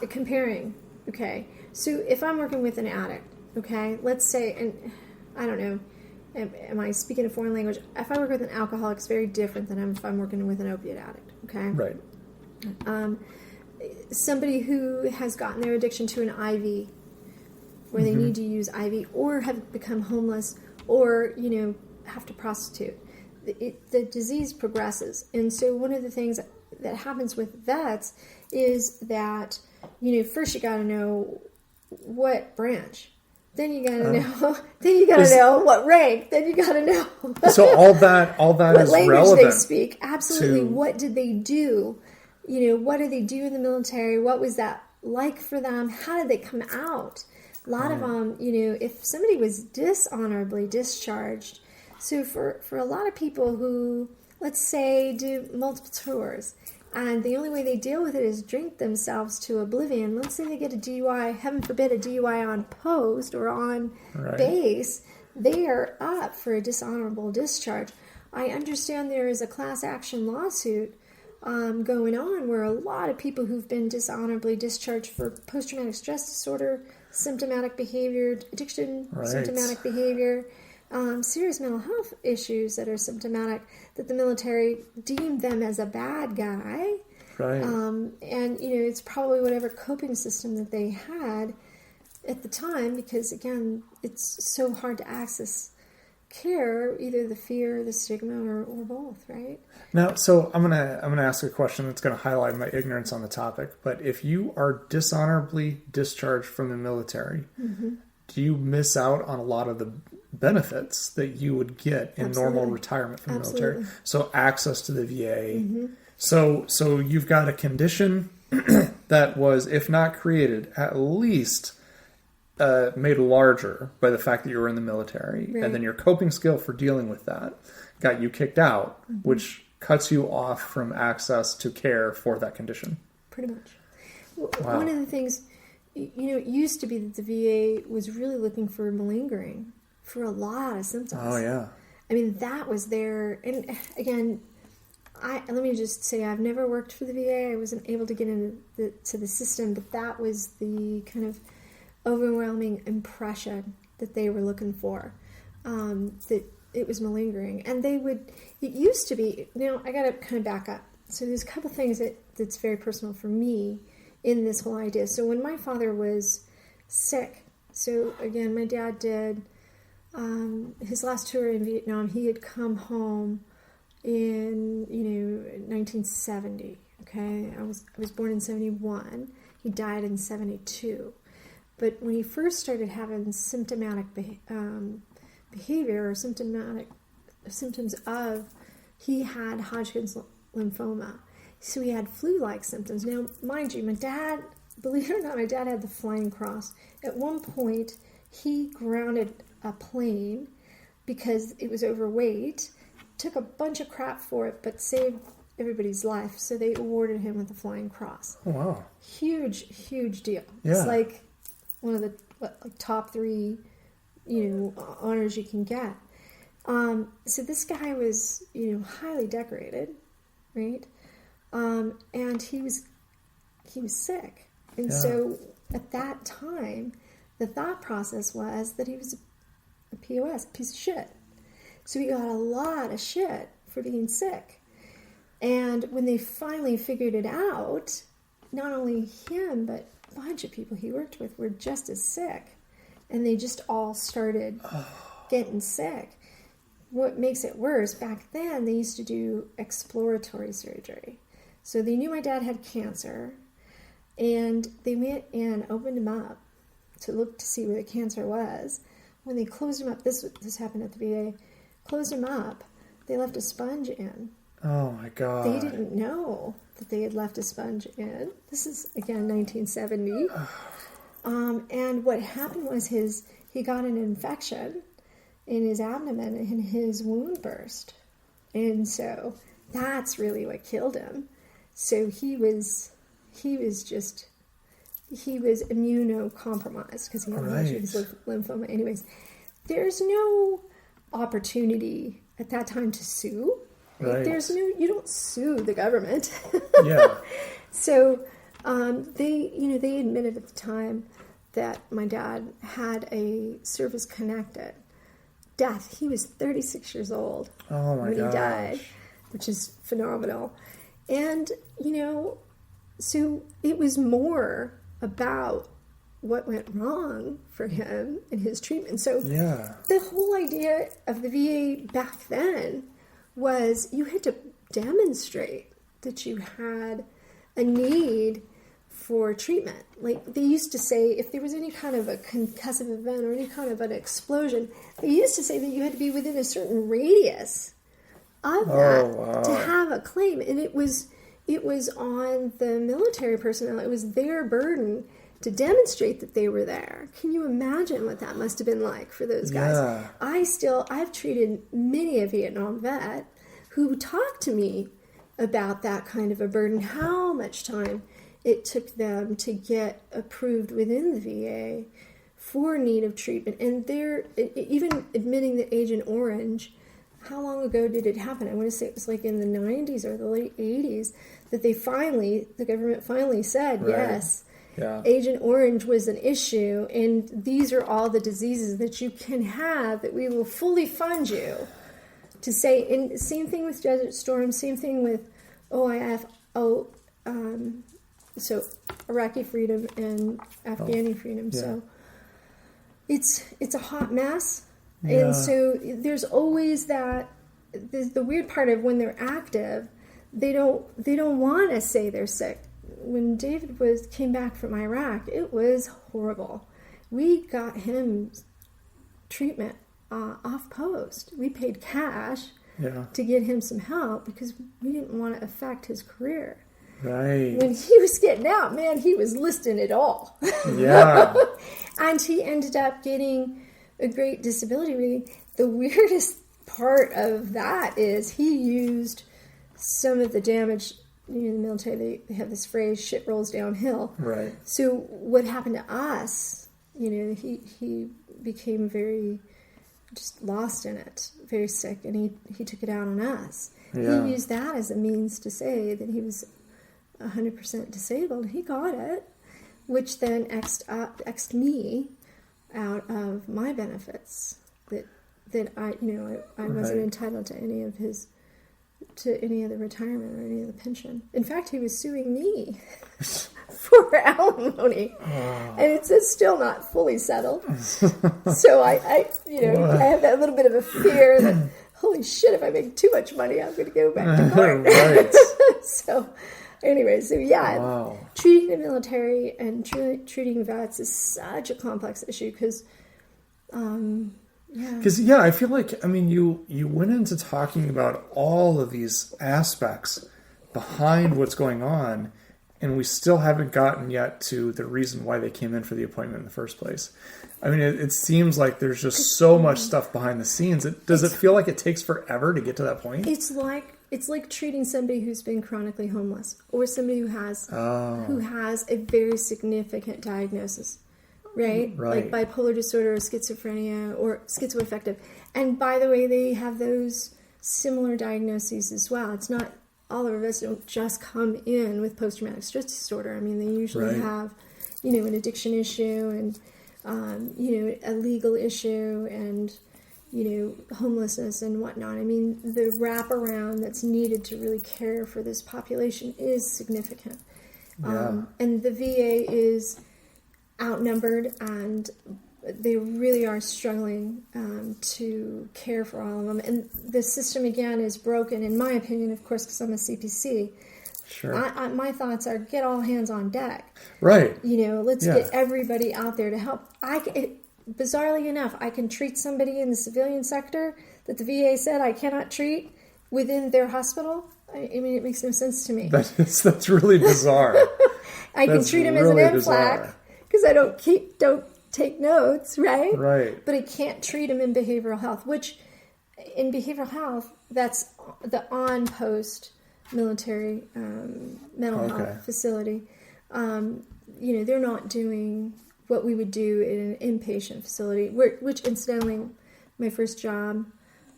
comparing, okay. So if I'm working with an addict, okay, let's say, and I don't know, am I speaking a foreign language? If I work with an alcoholic, it's very different than if I'm working with an opiate addict, okay? Right. Somebody who has gotten their addiction to an IV, where they need to use IV or have become homeless or, have to prostitute. The disease progresses. And so one of the things that happens with vets is that, first you got to know what branch. Then you gotta know. Then you gotta know what rank. Then you gotta know. So all that what is language relevant. They speak. Absolutely. What did they do? What did they do in the military? What was that like for them? How did they come out? A lot of them. If somebody was dishonorably discharged. So for a lot of people who, let's say, do multiple tours, and the only way they deal with it is drink themselves to oblivion. Let's say they get a DUI, heaven forbid, a DUI on post or on base. They are up for a dishonorable discharge. I understand there is a class action lawsuit going on where a lot of people who've been dishonorably discharged for post-traumatic stress disorder, symptomatic behavior, addiction, symptomatic behavior, serious mental health issues that are symptomatic, that the military deemed them as a bad guy. Right. And, it's probably whatever coping system that they had at the time, because, again, it's so hard to access care, either the fear, the stigma, or both, right? Now, so I'm gonna ask a question that's going to highlight my ignorance on the topic, but if you are dishonorably discharged from the military, do you miss out on a lot of the benefits that you would get in normal retirement from the military? So access to the VA. So you've got a condition that was, if not created, at least made larger by the fact that you were in the military. And then your coping skill for dealing with that got you kicked out, which cuts you off from access to care for that condition. Pretty much. Wow. One of the things, it used to be that the VA was really looking for malingering for a lot of symptoms. Oh, yeah. I mean, that was there. And again, let me just say, I've never worked for the VA. I wasn't able to get into the system, but that was the kind of overwhelming impression that they were looking for, that it was malingering. And it used to be, I got to kind of back up. So there's a couple things that's very personal for me in this whole idea. So when my father was sick, so again, my dad did his last tour in Vietnam. He had come home in 1970. Okay, I was born in 71. He died in 72. But when he first started having symptomatic behavior or symptoms of, he had Hodgkin's lymphoma. So he had flu-like symptoms. Now, mind you, my dad, believe it or not, my dad had the flying cross. At one point, he grounded a plane because it was overweight, took a bunch of crap for it, but saved everybody's life. So they awarded him with the flying cross. Oh, wow. Huge, huge deal. Yeah. It's like one of the top 3, honors you can get. So this guy was, highly decorated, right? And he was sick. And so at that time, the thought process was that he was a POS, a piece of shit. So he got a lot of shit for being sick. And when they finally figured it out, not only him, but a bunch of people he worked with were just as sick. And they just all started getting sick. What makes it worse, back then they used to do exploratory surgery. So they knew my dad had cancer, and they went and opened him up to look to see where the cancer was. When they closed him up, this happened at the VA, closed him up, they left a sponge in. Oh my God. They didn't know that they had left a sponge in. This is, again, 1970. And what happened was he got an infection in his abdomen and his wound burst. And so that's really what killed him. So he was immunocompromised because he had Hodgkin's lymphoma. Anyways, there's no opportunity at that time to sue. Right? You don't sue the government. Yeah. So they admitted at the time that my dad had a service-connected death. He was 36 years old when he died, which is phenomenal. And, so it was more about what went wrong for him in his treatment. So Yeah. the whole idea of the VA back then was you had to demonstrate that you had a need for treatment. Like they used to say, if there was any kind of a concussive event or any kind of an explosion, they used to say that you had to be within a certain radius of that to have a claim. And it was on the military personnel. It was their burden to demonstrate that they were there. Can you imagine what that must have been like for those guys? Yeah. I've treated many a Vietnam vet who talked to me about that kind of a burden, how much time it took them to get approved within the VA for need of treatment. And they're even admitting that Agent Orange, how long ago did it happen? I want to say it was like in the 90s or the late 80s that the government finally said, yes, Agent Orange was an issue, and these are all the diseases that you can have that we will fully fund you to say. And same thing with Desert Storm, same thing with OIF, so Iraqi freedom and Afghani freedom. Yeah. So it's a hot mess. Yeah. And so there's always that, the weird part of when they're active, they don't want to say they're sick. When David came back from Iraq, it was horrible. We got him treatment off post. We paid cash to get him some help because we didn't want to affect his career. Right. When he was getting out, man, he was listing it all. Yeah. And he ended up getting a great disability rating. The weirdest part of that is he used some of the damage. In the military, they have this phrase, shit rolls downhill. Right. So what happened to us, he became very just lost in it, very sick, and he took it out on us. Yeah. He used that as a means to say that he was 100% disabled. He got it, which then X'd me out of my benefits that I wasn't entitled to any of the retirement or any of the pension. In fact, he was suing me for alimony, and it's still not fully settled. So I have that little bit of a fear that, holy shit, if I make too much money, I'm going to go back to court. Right. So anyway, treating the military and treating vets is such a complex issue because, Because I feel like, you went into talking about all of these aspects behind what's going on, and we still haven't gotten yet to the reason why they came in for the appointment in the first place. It seems like there's just so much stuff behind the scenes. Does it feel like it takes forever to get to that point? It's like treating somebody who's been chronically homeless or somebody who has a very significant diagnosis. Right? Like bipolar disorder or schizophrenia or schizoaffective. And by the way, they have those similar diagnoses as well. It's not, all of us don't just come in with post-traumatic stress disorder. They usually have, an addiction issue and, a legal issue and, homelessness and whatnot. The wraparound that's needed to really care for this population is significant. Yeah. And the VA is outnumbered, and they really are struggling to care for all of them. And the system, again, is broken, in my opinion, of course, because I'm a CPC. Sure. My thoughts are get all hands on deck. Right. Let's get everybody out there to help. Bizarrely enough, I can treat somebody in the civilian sector that the VA said I cannot treat within their hospital. It makes no sense to me. That's really bizarre. I can treat them as an MFLAC. Because I don't take notes, right? Right. But I can't treat them in behavioral health, which in behavioral health, that's the on-post military mental health facility. They're not doing what we would do in an inpatient facility, which incidentally, my first job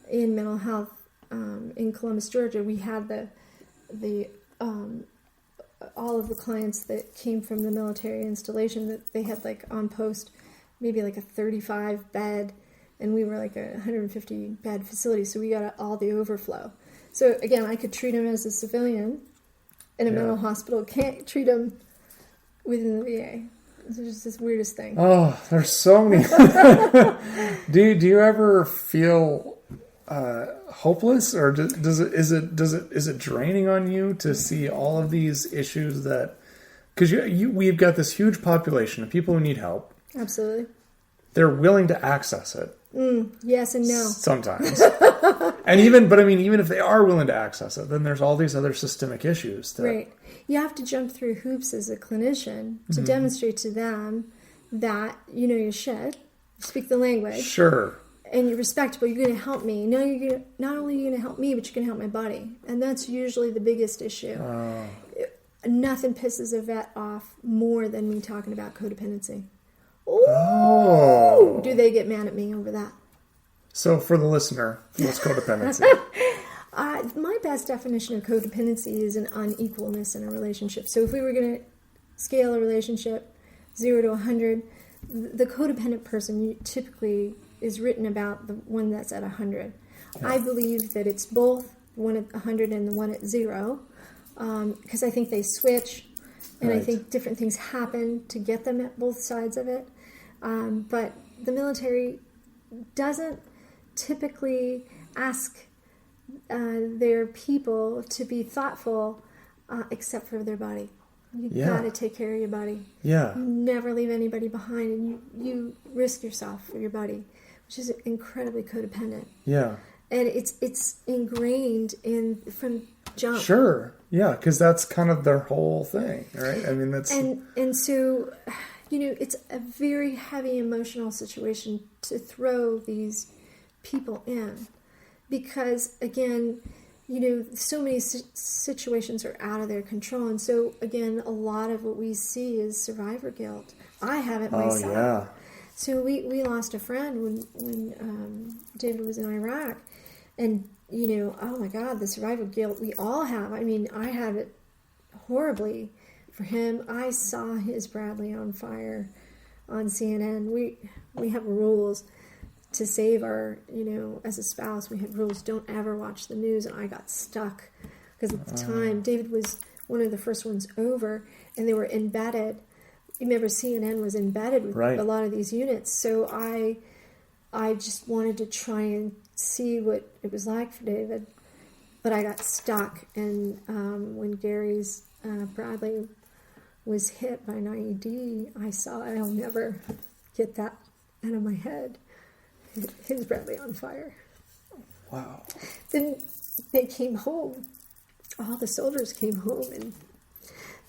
in mental health in Columbus, Georgia, we had the all of the clients that came from the military installation, that they had on post maybe a 35 bed, and we were a 150 bed facility, so we got all the overflow. So again, I could treat them as a civilian in a mental hospital. Can't treat them within the VA. It's just this weirdest thing. Oh, there's so many. Do you ever feel hopeless, or is it draining on you to see all of these issues that, because we've got this huge population of people who need help. Absolutely. They're willing to access it. Yes and no. Sometimes. Even if they are willing to access it, then there's all these other systemic issues. Right. You have to jump through hoops as a clinician to demonstrate to them that you know your shit, you speak the language. Sure. And you're respectable. You're going to help me. Not only are you going to help me, but you're going to help my body. And that's usually the biggest issue. Nothing pisses a vet off more than me talking about codependency. Oh. Do they get mad at me over that? So for the listener, what's codependency? My best definition of codependency is an unequalness in a relationship. So if we were going to scale a relationship 0 to 100, the codependent person typically is written about the one that's at 100. Yeah. I believe that it's both one at 100 and the one at 0, because I think they switch, and I think different things happen to get them at both sides of it. But the military doesn't typically ask their people to be thoughtful, except for their body. You got to take care of your body. Yeah. You never leave anybody behind, and you risk yourself for your body, which is incredibly codependent. Yeah. And it's ingrained from jump. Sure. Yeah, because that's kind of their whole thing, right? I mean, that's... And so, it's a very heavy emotional situation to throw these people in. Because, again, so many situations are out of their control. And so, again, a lot of what we see is survivor guilt. I have it myself. Oh, yeah. So we lost a friend when David was in Iraq. And, oh my God, the survivor guilt we all have. I mean, I had it horribly for him. I saw his Bradley on fire on CNN. We have rules to save our, as a spouse, we had rules, don't ever watch the news. And I got stuck because at the time, David was one of the first ones over, and they were embedded. You remember CNN was embedded with a lot of these units. So I just wanted to try and see what it was like for David. But I got stuck. And when Gary's Bradley was hit by an IED, I'll never get that out of my head. His Bradley on fire. Wow. Then they came home. All the soldiers came home, and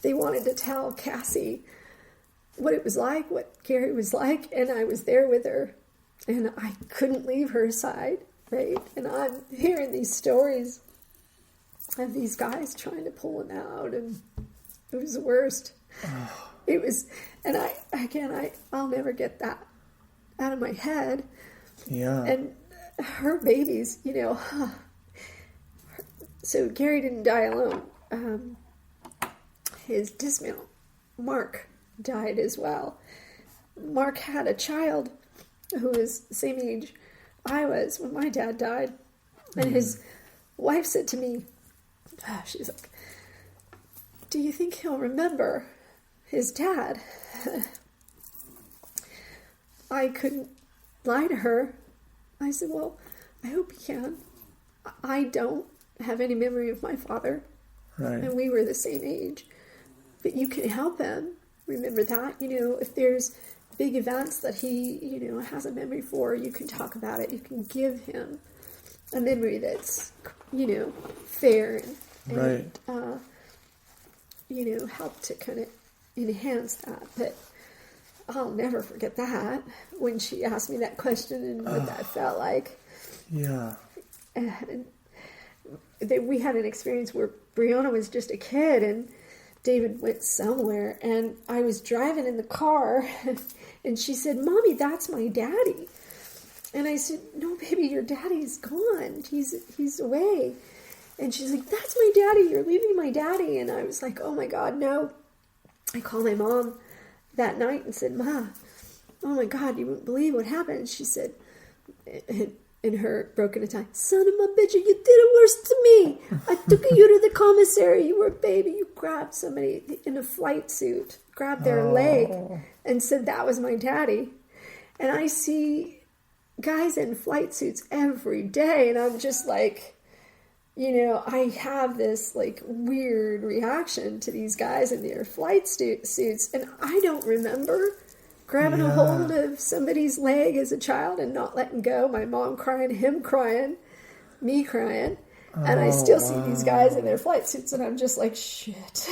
they wanted to tell Cassie what it was like, what Gary was like, and I was there with her, and I couldn't leave her side, right? And I'm hearing these stories of these guys trying to pull him out, and it was the worst. It was, and I'll never get that out of my head. Yeah. And her babies, so Gary didn't die alone. His dismount, Mark, died as well. Mark had a child who was the same age I was when my dad died. And his wife said to me, she's like, do you think he'll remember his dad? I couldn't lie to her. I said, well, I hope he can. I don't have any memory of my father. Right. And we were the same age. But you can help him. Remember that. If there's big events that he, has a memory for, you can talk about it. You can give him a memory that's, fair and help to kind of enhance that. But I'll never forget that when she asked me that question and what that felt like. Yeah. And we had an experience where Brianna was just a kid and David went somewhere, and I was driving in the car, and she said, Mommy, that's my daddy. And I said, no, baby, your daddy's gone. He's away. And she's like, that's my daddy. You're leaving my daddy. And I was like, oh my God, no. I called my mom that night and said, Ma, oh my God, you wouldn't believe what happened. She said, in her broken Italian, son of a bitch, you did it worse to me. I took you to the commissary. You were a baby. You grabbed somebody in a flight suit, grabbed their leg, and said that was my daddy. And I see guys in flight suits every day, and I'm just like, I have this like weird reaction to these guys in their flight suits, and I don't remember grabbing a hold of somebody's leg as a child and not letting go. My mom crying, him crying, me crying. And I still see these guys in their flight suits, and I'm just like, shit.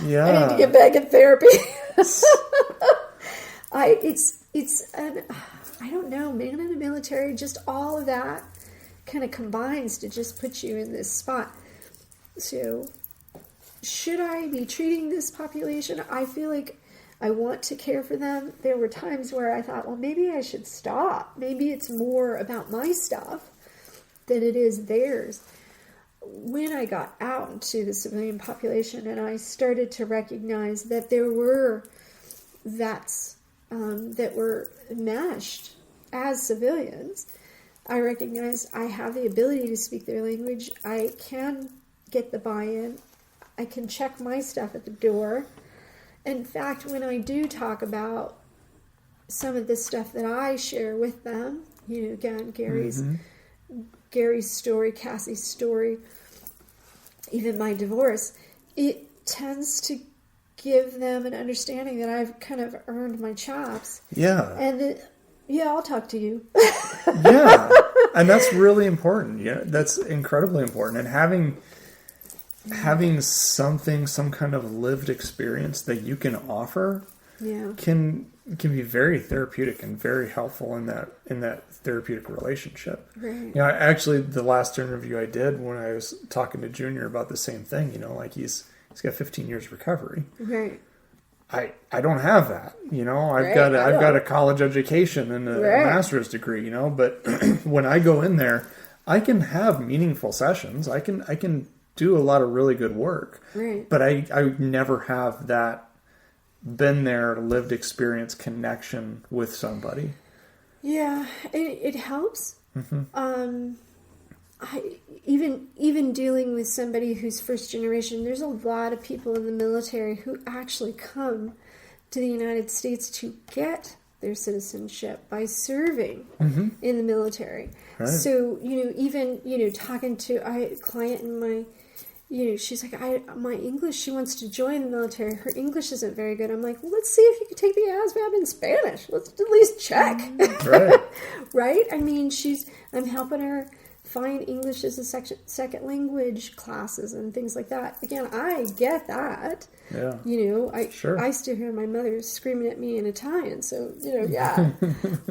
Yeah. I need to get back in therapy. I don't know, man in the military, just all of that kind of combines to just put you in this spot. So should I be treating this population? I feel like I want to care for them. There were times where I thought, well, maybe I should stop. Maybe it's more about my stuff than it is theirs. When I got out into the civilian population and I started to recognize that there were vets that were meshed as civilians, I recognized I have the ability to speak their language. I can get the buy-in. I can check my stuff at the door. In fact, when I do talk about some of the stuff that I share with them, again, Gary's story, Cassie's story, even my divorce, it tends to give them an understanding that I've kind of earned my chops. Yeah. And I'll talk to you. Yeah. And that's really important. Yeah, that's incredibly important. And having something, some kind of lived experience that you can offer can be very therapeutic and very helpful in that therapeutic relationship. Right. Actually, the last interview I did when I was talking to Junior about the same thing, like he's got 15 years recovery. Right. I don't have that, I've got a college education and a master's degree, but when I go in there, I can have meaningful sessions. I can do a lot of really good work, right. But I never have that been there, lived experience connection with somebody. Yeah, it helps. Mm-hmm. Even dealing with somebody who's first generation, there's a lot of people in the military who actually come to the United States to get their citizenship by serving in the military. Right. So, even, talking to a client in my, she's like, my English, she wants to join the military. Her English isn't very good. I'm like, well, let's see if you can take the ASVAB in Spanish. Let's at least check. Right. Right? I mean, I'm helping her find English as a second language classes and things like that. Again, I get that. Yeah. I still hear my mother screaming at me in Italian. So,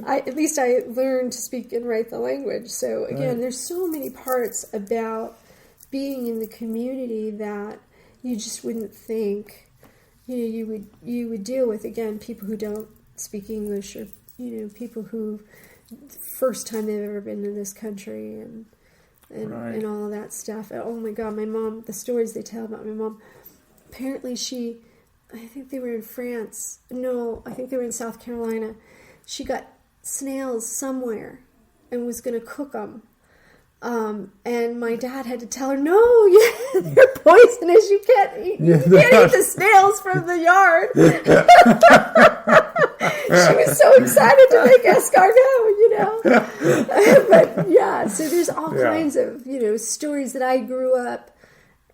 at least I learned to speak and write the language. So again, There's so many parts about being in the community that you just wouldn't think, you would deal with. Again, people who don't speak English, or, people who first time they've ever been to this country and all of that stuff. Oh my God, my mom, the stories they tell about my mom. Apparently I think they were in France. No, I think they were in South Carolina. She got snails somewhere and was going to cook them. And my dad had to tell her, no, they're poisonous. You can't eat the snails from the yard. She was so excited to make escargot, But yeah, so there's all kinds of, stories that I grew up,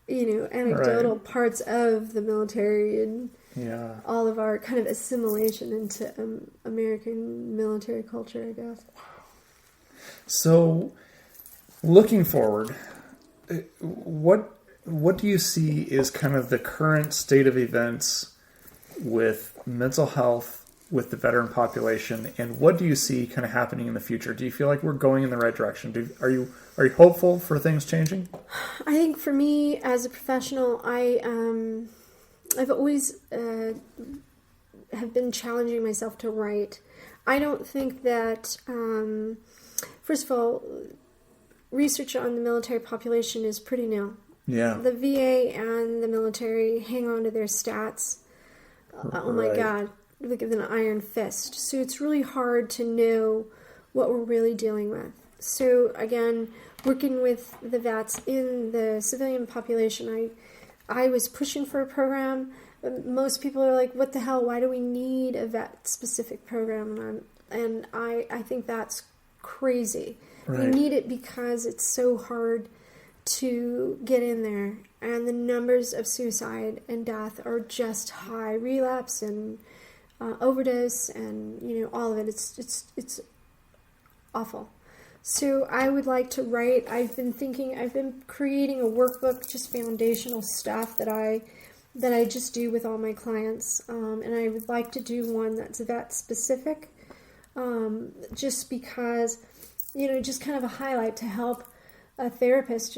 anecdotal parts of the military and all of our kind of assimilation into American military culture, I guess. So, looking forward, what do you see is kind of the current state of events with mental health, with the veteran population, and what do you see kind of happening in the future? Do you feel like we're going in the right direction? Are you hopeful for things changing? I think for me as a professional, I've always have been challenging myself to write. I don't think that first of all, research on the military population is pretty new. Yeah. The VA and the military hang on to their stats. Oh my God, with an iron fist. So it's really hard to know what we're really dealing with. So again, working with the vets in the civilian population, I was pushing for a program. Most people are like, what the hell? Why do we need a vet-specific program? And I think that's crazy. Right. We need it because it's so hard to get in there. And the numbers of suicide and death are just high. Relapse and overdose and, all of it. It's awful. So I would like to write. I've been creating a workbook, just foundational stuff that I just do with all my clients. And I would like to do one that's vet specific, just because, just kind of a highlight to help a therapist,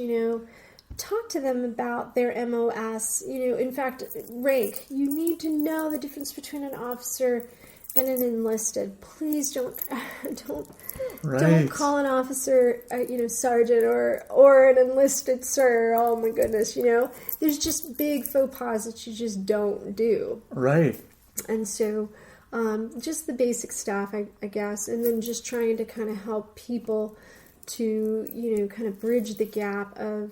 talk to them about their MOS. In fact, rank. You need to know the difference between an officer and an enlisted. Please don't call an officer, sergeant or an enlisted sir. Oh my goodness, there's just big faux pas that you just don't do. Right. And so, just the basic stuff, I guess, and then just trying to kind of help people to, kind of bridge the gap of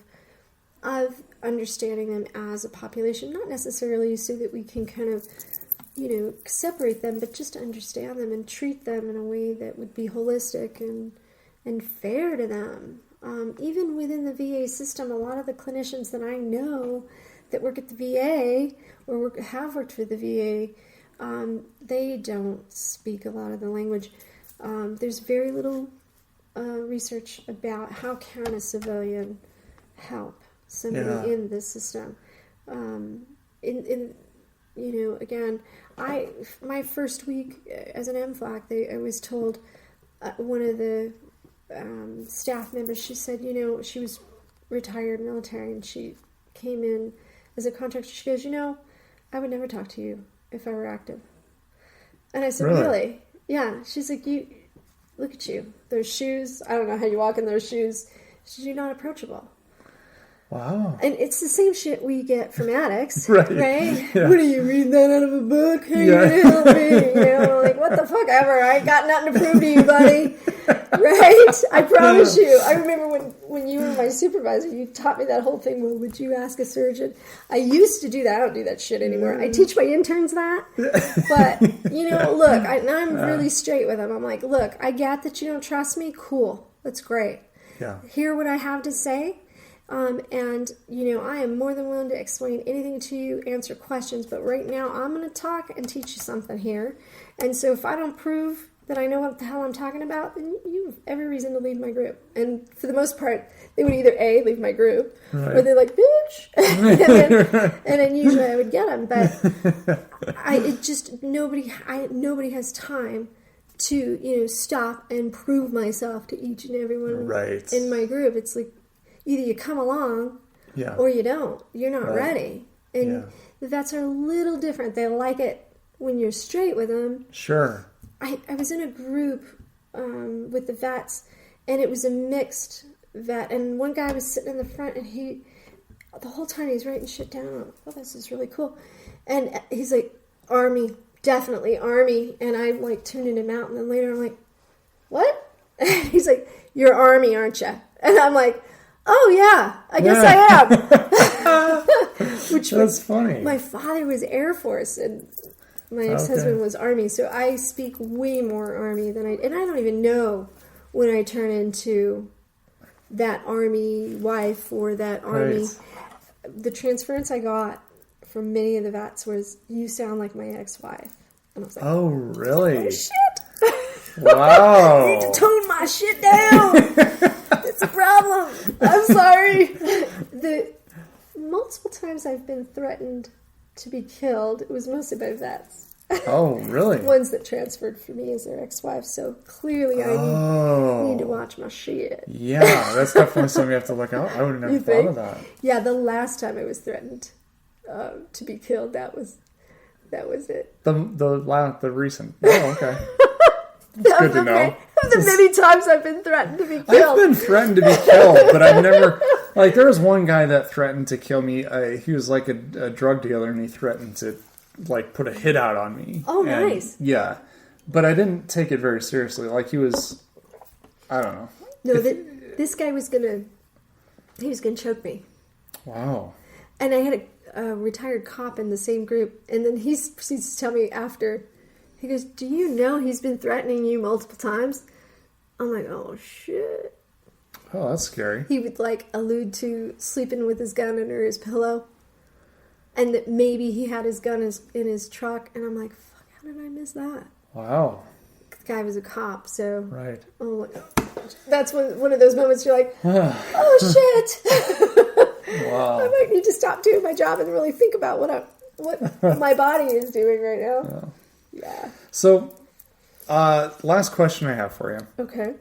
understanding them as a population, not necessarily so that we can kind of, separate them, but just to understand them and treat them in a way that would be holistic and fair to them. Even within the VA system, a lot of the clinicians that I know that work at the VA or have worked for the VA, they don't speak a lot of the language. There's very little research about how can a civilian help somebody in this system. Again, my first week as an MFLAC, I was told, one of the staff members, she said, she was retired military and she came in as a contractor. She goes, I would never talk to you if I were active. And I said, really? Yeah. She's like, look at you. Those shoes, I don't know how you walk in those shoes. She said, you're not approachable. Wow. And it's the same shit we get from addicts, right? Yeah. What are you, reading that out of a book? How are you going to help me? Like, what the fuck ever? I ain't got nothing to prove to you, buddy. Right? I promise you. I remember when you were my supervisor, you taught me that whole thing, well, would you ask a surgeon? I used to do that. I don't do that shit anymore. I teach my interns that. But, look, I'm really straight with them. I'm like, look, I get that you don't trust me. Cool. That's great. Yeah. Hear what I have to say. And, I am more than willing to explain anything to you, answer questions, but right now I'm going to talk and teach you something here. And so if I don't prove that I know what the hell I'm talking about, then you have every reason to leave my group. And for the most part, they would either A, leave my group, or they're like, bitch. and then usually I would get them. But nobody has time to, stop and prove myself to each and everyone in my group. It's like, either you come along or you don't. You're not ready. And the vets are a little different. They like it when you're straight with them. Sure. I was in a group with the vets, and it was a mixed vet. And one guy was sitting in the front, and the whole time he's writing shit down. Oh, this is really cool. And he's like, Army, definitely Army. And I'm like tuning him out. And then later I'm like, what? He's like, you're Army, aren't you? And I'm like, oh, yeah, I guess I am. That's funny. My father was Air Force, and my ex-husband was Army, so I speak way more Army than and I don't even know when I turn into that Army wife or that Army. Right. The transference I got from many of the vets was, you sound like my ex-wife. And I was like, oh, really? Oh, shit. Wow. I need to tone my shit down. It's a problem. I'm sorry. The multiple times I've been threatened to be killed, it was mostly by vets. Oh, really? Ones that transferred for me as their ex-wives. So clearly I need to watch my shit. Yeah, that's definitely something you have to look out. I would have never thought of that. Yeah, the last time I was threatened to be killed, that was it. The recent. Oh, okay. That's good to know. The many times I've been threatened to be killed. I've been threatened to be killed, but I've never... Like, there was one guy that threatened to kill me. He was like a drug dealer, and he threatened to, like, put a hit out on me. Oh, nice. Yeah. But I didn't take it very seriously. Like, he was... I don't know. No, this guy was gonna choke me. Wow. And I had a retired cop in the same group, and then he proceeds to tell me after, he goes, "Do you know he's been threatening you multiple times?" I'm like, "Oh shit." Oh, that's scary. He would like allude to sleeping with his gun under his pillow, and that maybe he had his gun in his truck, and I'm like, "Fuck, how did I miss that?" Wow. The guy was a cop, so Right. oh, that's one of those moments you're like, "Oh shit." Wow. I might need to stop doing my job and really think about what my body is doing right now. Yeah. So, last question I have for you. Okay.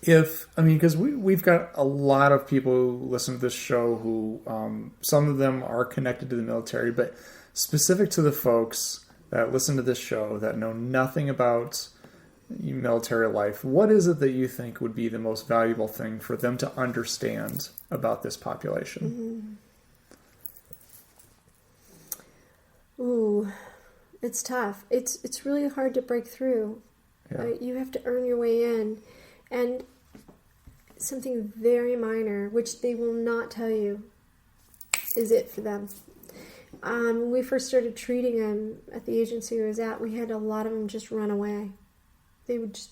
Because we've got a lot of people who listen to this show who, some of them are connected to the military, but specific to the folks that listen to this show that know nothing about military life, what is it that you think would be the most valuable thing for them to understand about this population? Mm-hmm. Ooh, it's tough. It's really hard to break through. Yeah. You have to earn your way in. And something very minor, which they will not tell you, is it for them. When we first started treating them at the agency I was at, we had a lot of them just run away. They would just...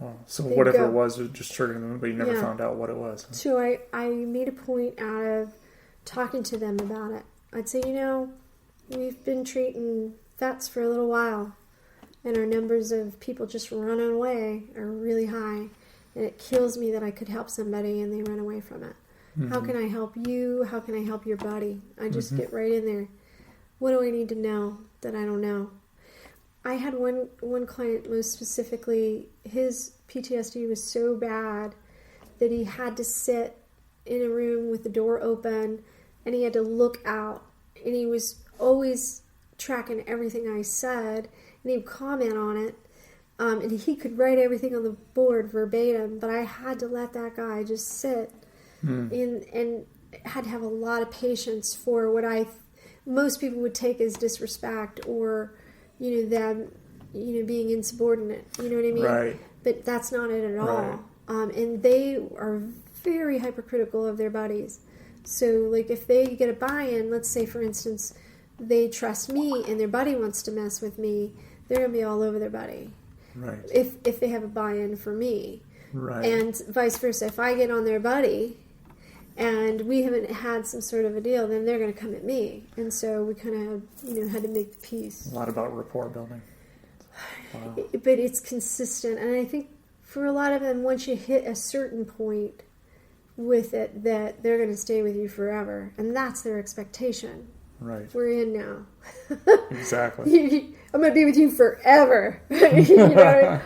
Oh, so whatever it was just triggering them, but you never found out what it was. Huh? So I made a point out of talking to them about it. I'd say, we've been treating vets for a little while, and our numbers of people just running away are really high. And it kills me that I could help somebody and they run away from it. Mm-hmm. How can I help you? How can I help your buddy? I just get right in there. What do I need to know that I don't know? I had one client most specifically, his PTSD was so bad that he had to sit in a room with the door open and he had to look out. And he was always tracking everything I said and he would comment on it. And he could write everything on the board verbatim, but I had to let that guy just sit and had to have a lot of patience for what most people would take as disrespect or, them, being insubordinate. You know what I mean? Right. But that's not it at all. Right. And they are very hypercritical of their buddies. So, like, if they get a buy-in, let's say, for instance, they trust me and their buddy wants to mess with me, they're going to be all over their buddy. Right. If they have a buy-in for me. Right. And vice versa. If I get on their buddy and we haven't had some sort of a deal, then they're going to come at me. And so we kind of, had to make peace. A lot about rapport building. Wow. But it's consistent. And I think for a lot of them, once you hit a certain point with it, that they're going to stay with you forever. And that's their expectation. Right. We're in now. Exactly. I'm going to be with you forever. Okay.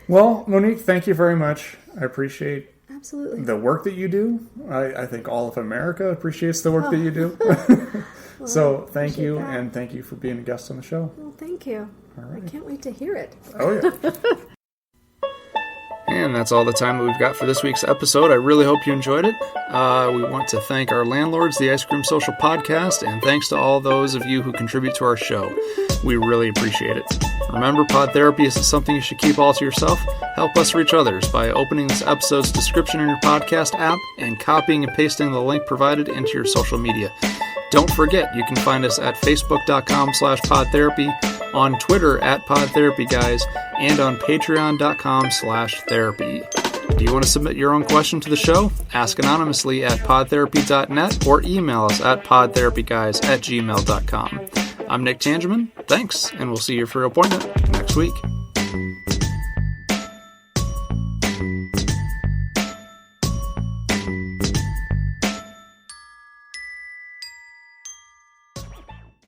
Well, Monique, thank you very much. I appreciate absolutely the work that you do. I think all of America appreciates the work that you do. Well, so thank you, and thank you for being a guest on the show. Well, thank you. All right. I can't wait to hear it. Oh, yeah. And that's all the time that we've got for this week's episode. I really hope you enjoyed it. We want to thank our landlords, the Ice Cream Social Podcast, and thanks to all those of you who contribute to our show. We really appreciate it. Remember, pod therapy isn't something you should keep all to yourself. Help us reach others by opening this episode's description in your podcast app and copying and pasting the link provided into your social media. Don't forget, you can find us at facebook.com/podtherapy, on Twitter at PodTherapyGuys, and on patreon.com/therapy. Do you want to submit your own question to the show? Ask anonymously at podtherapy.net or email us at podtherapyguys@gmail.com. I'm Nick Tangeman. Thanks, and we'll see you for your appointment next week.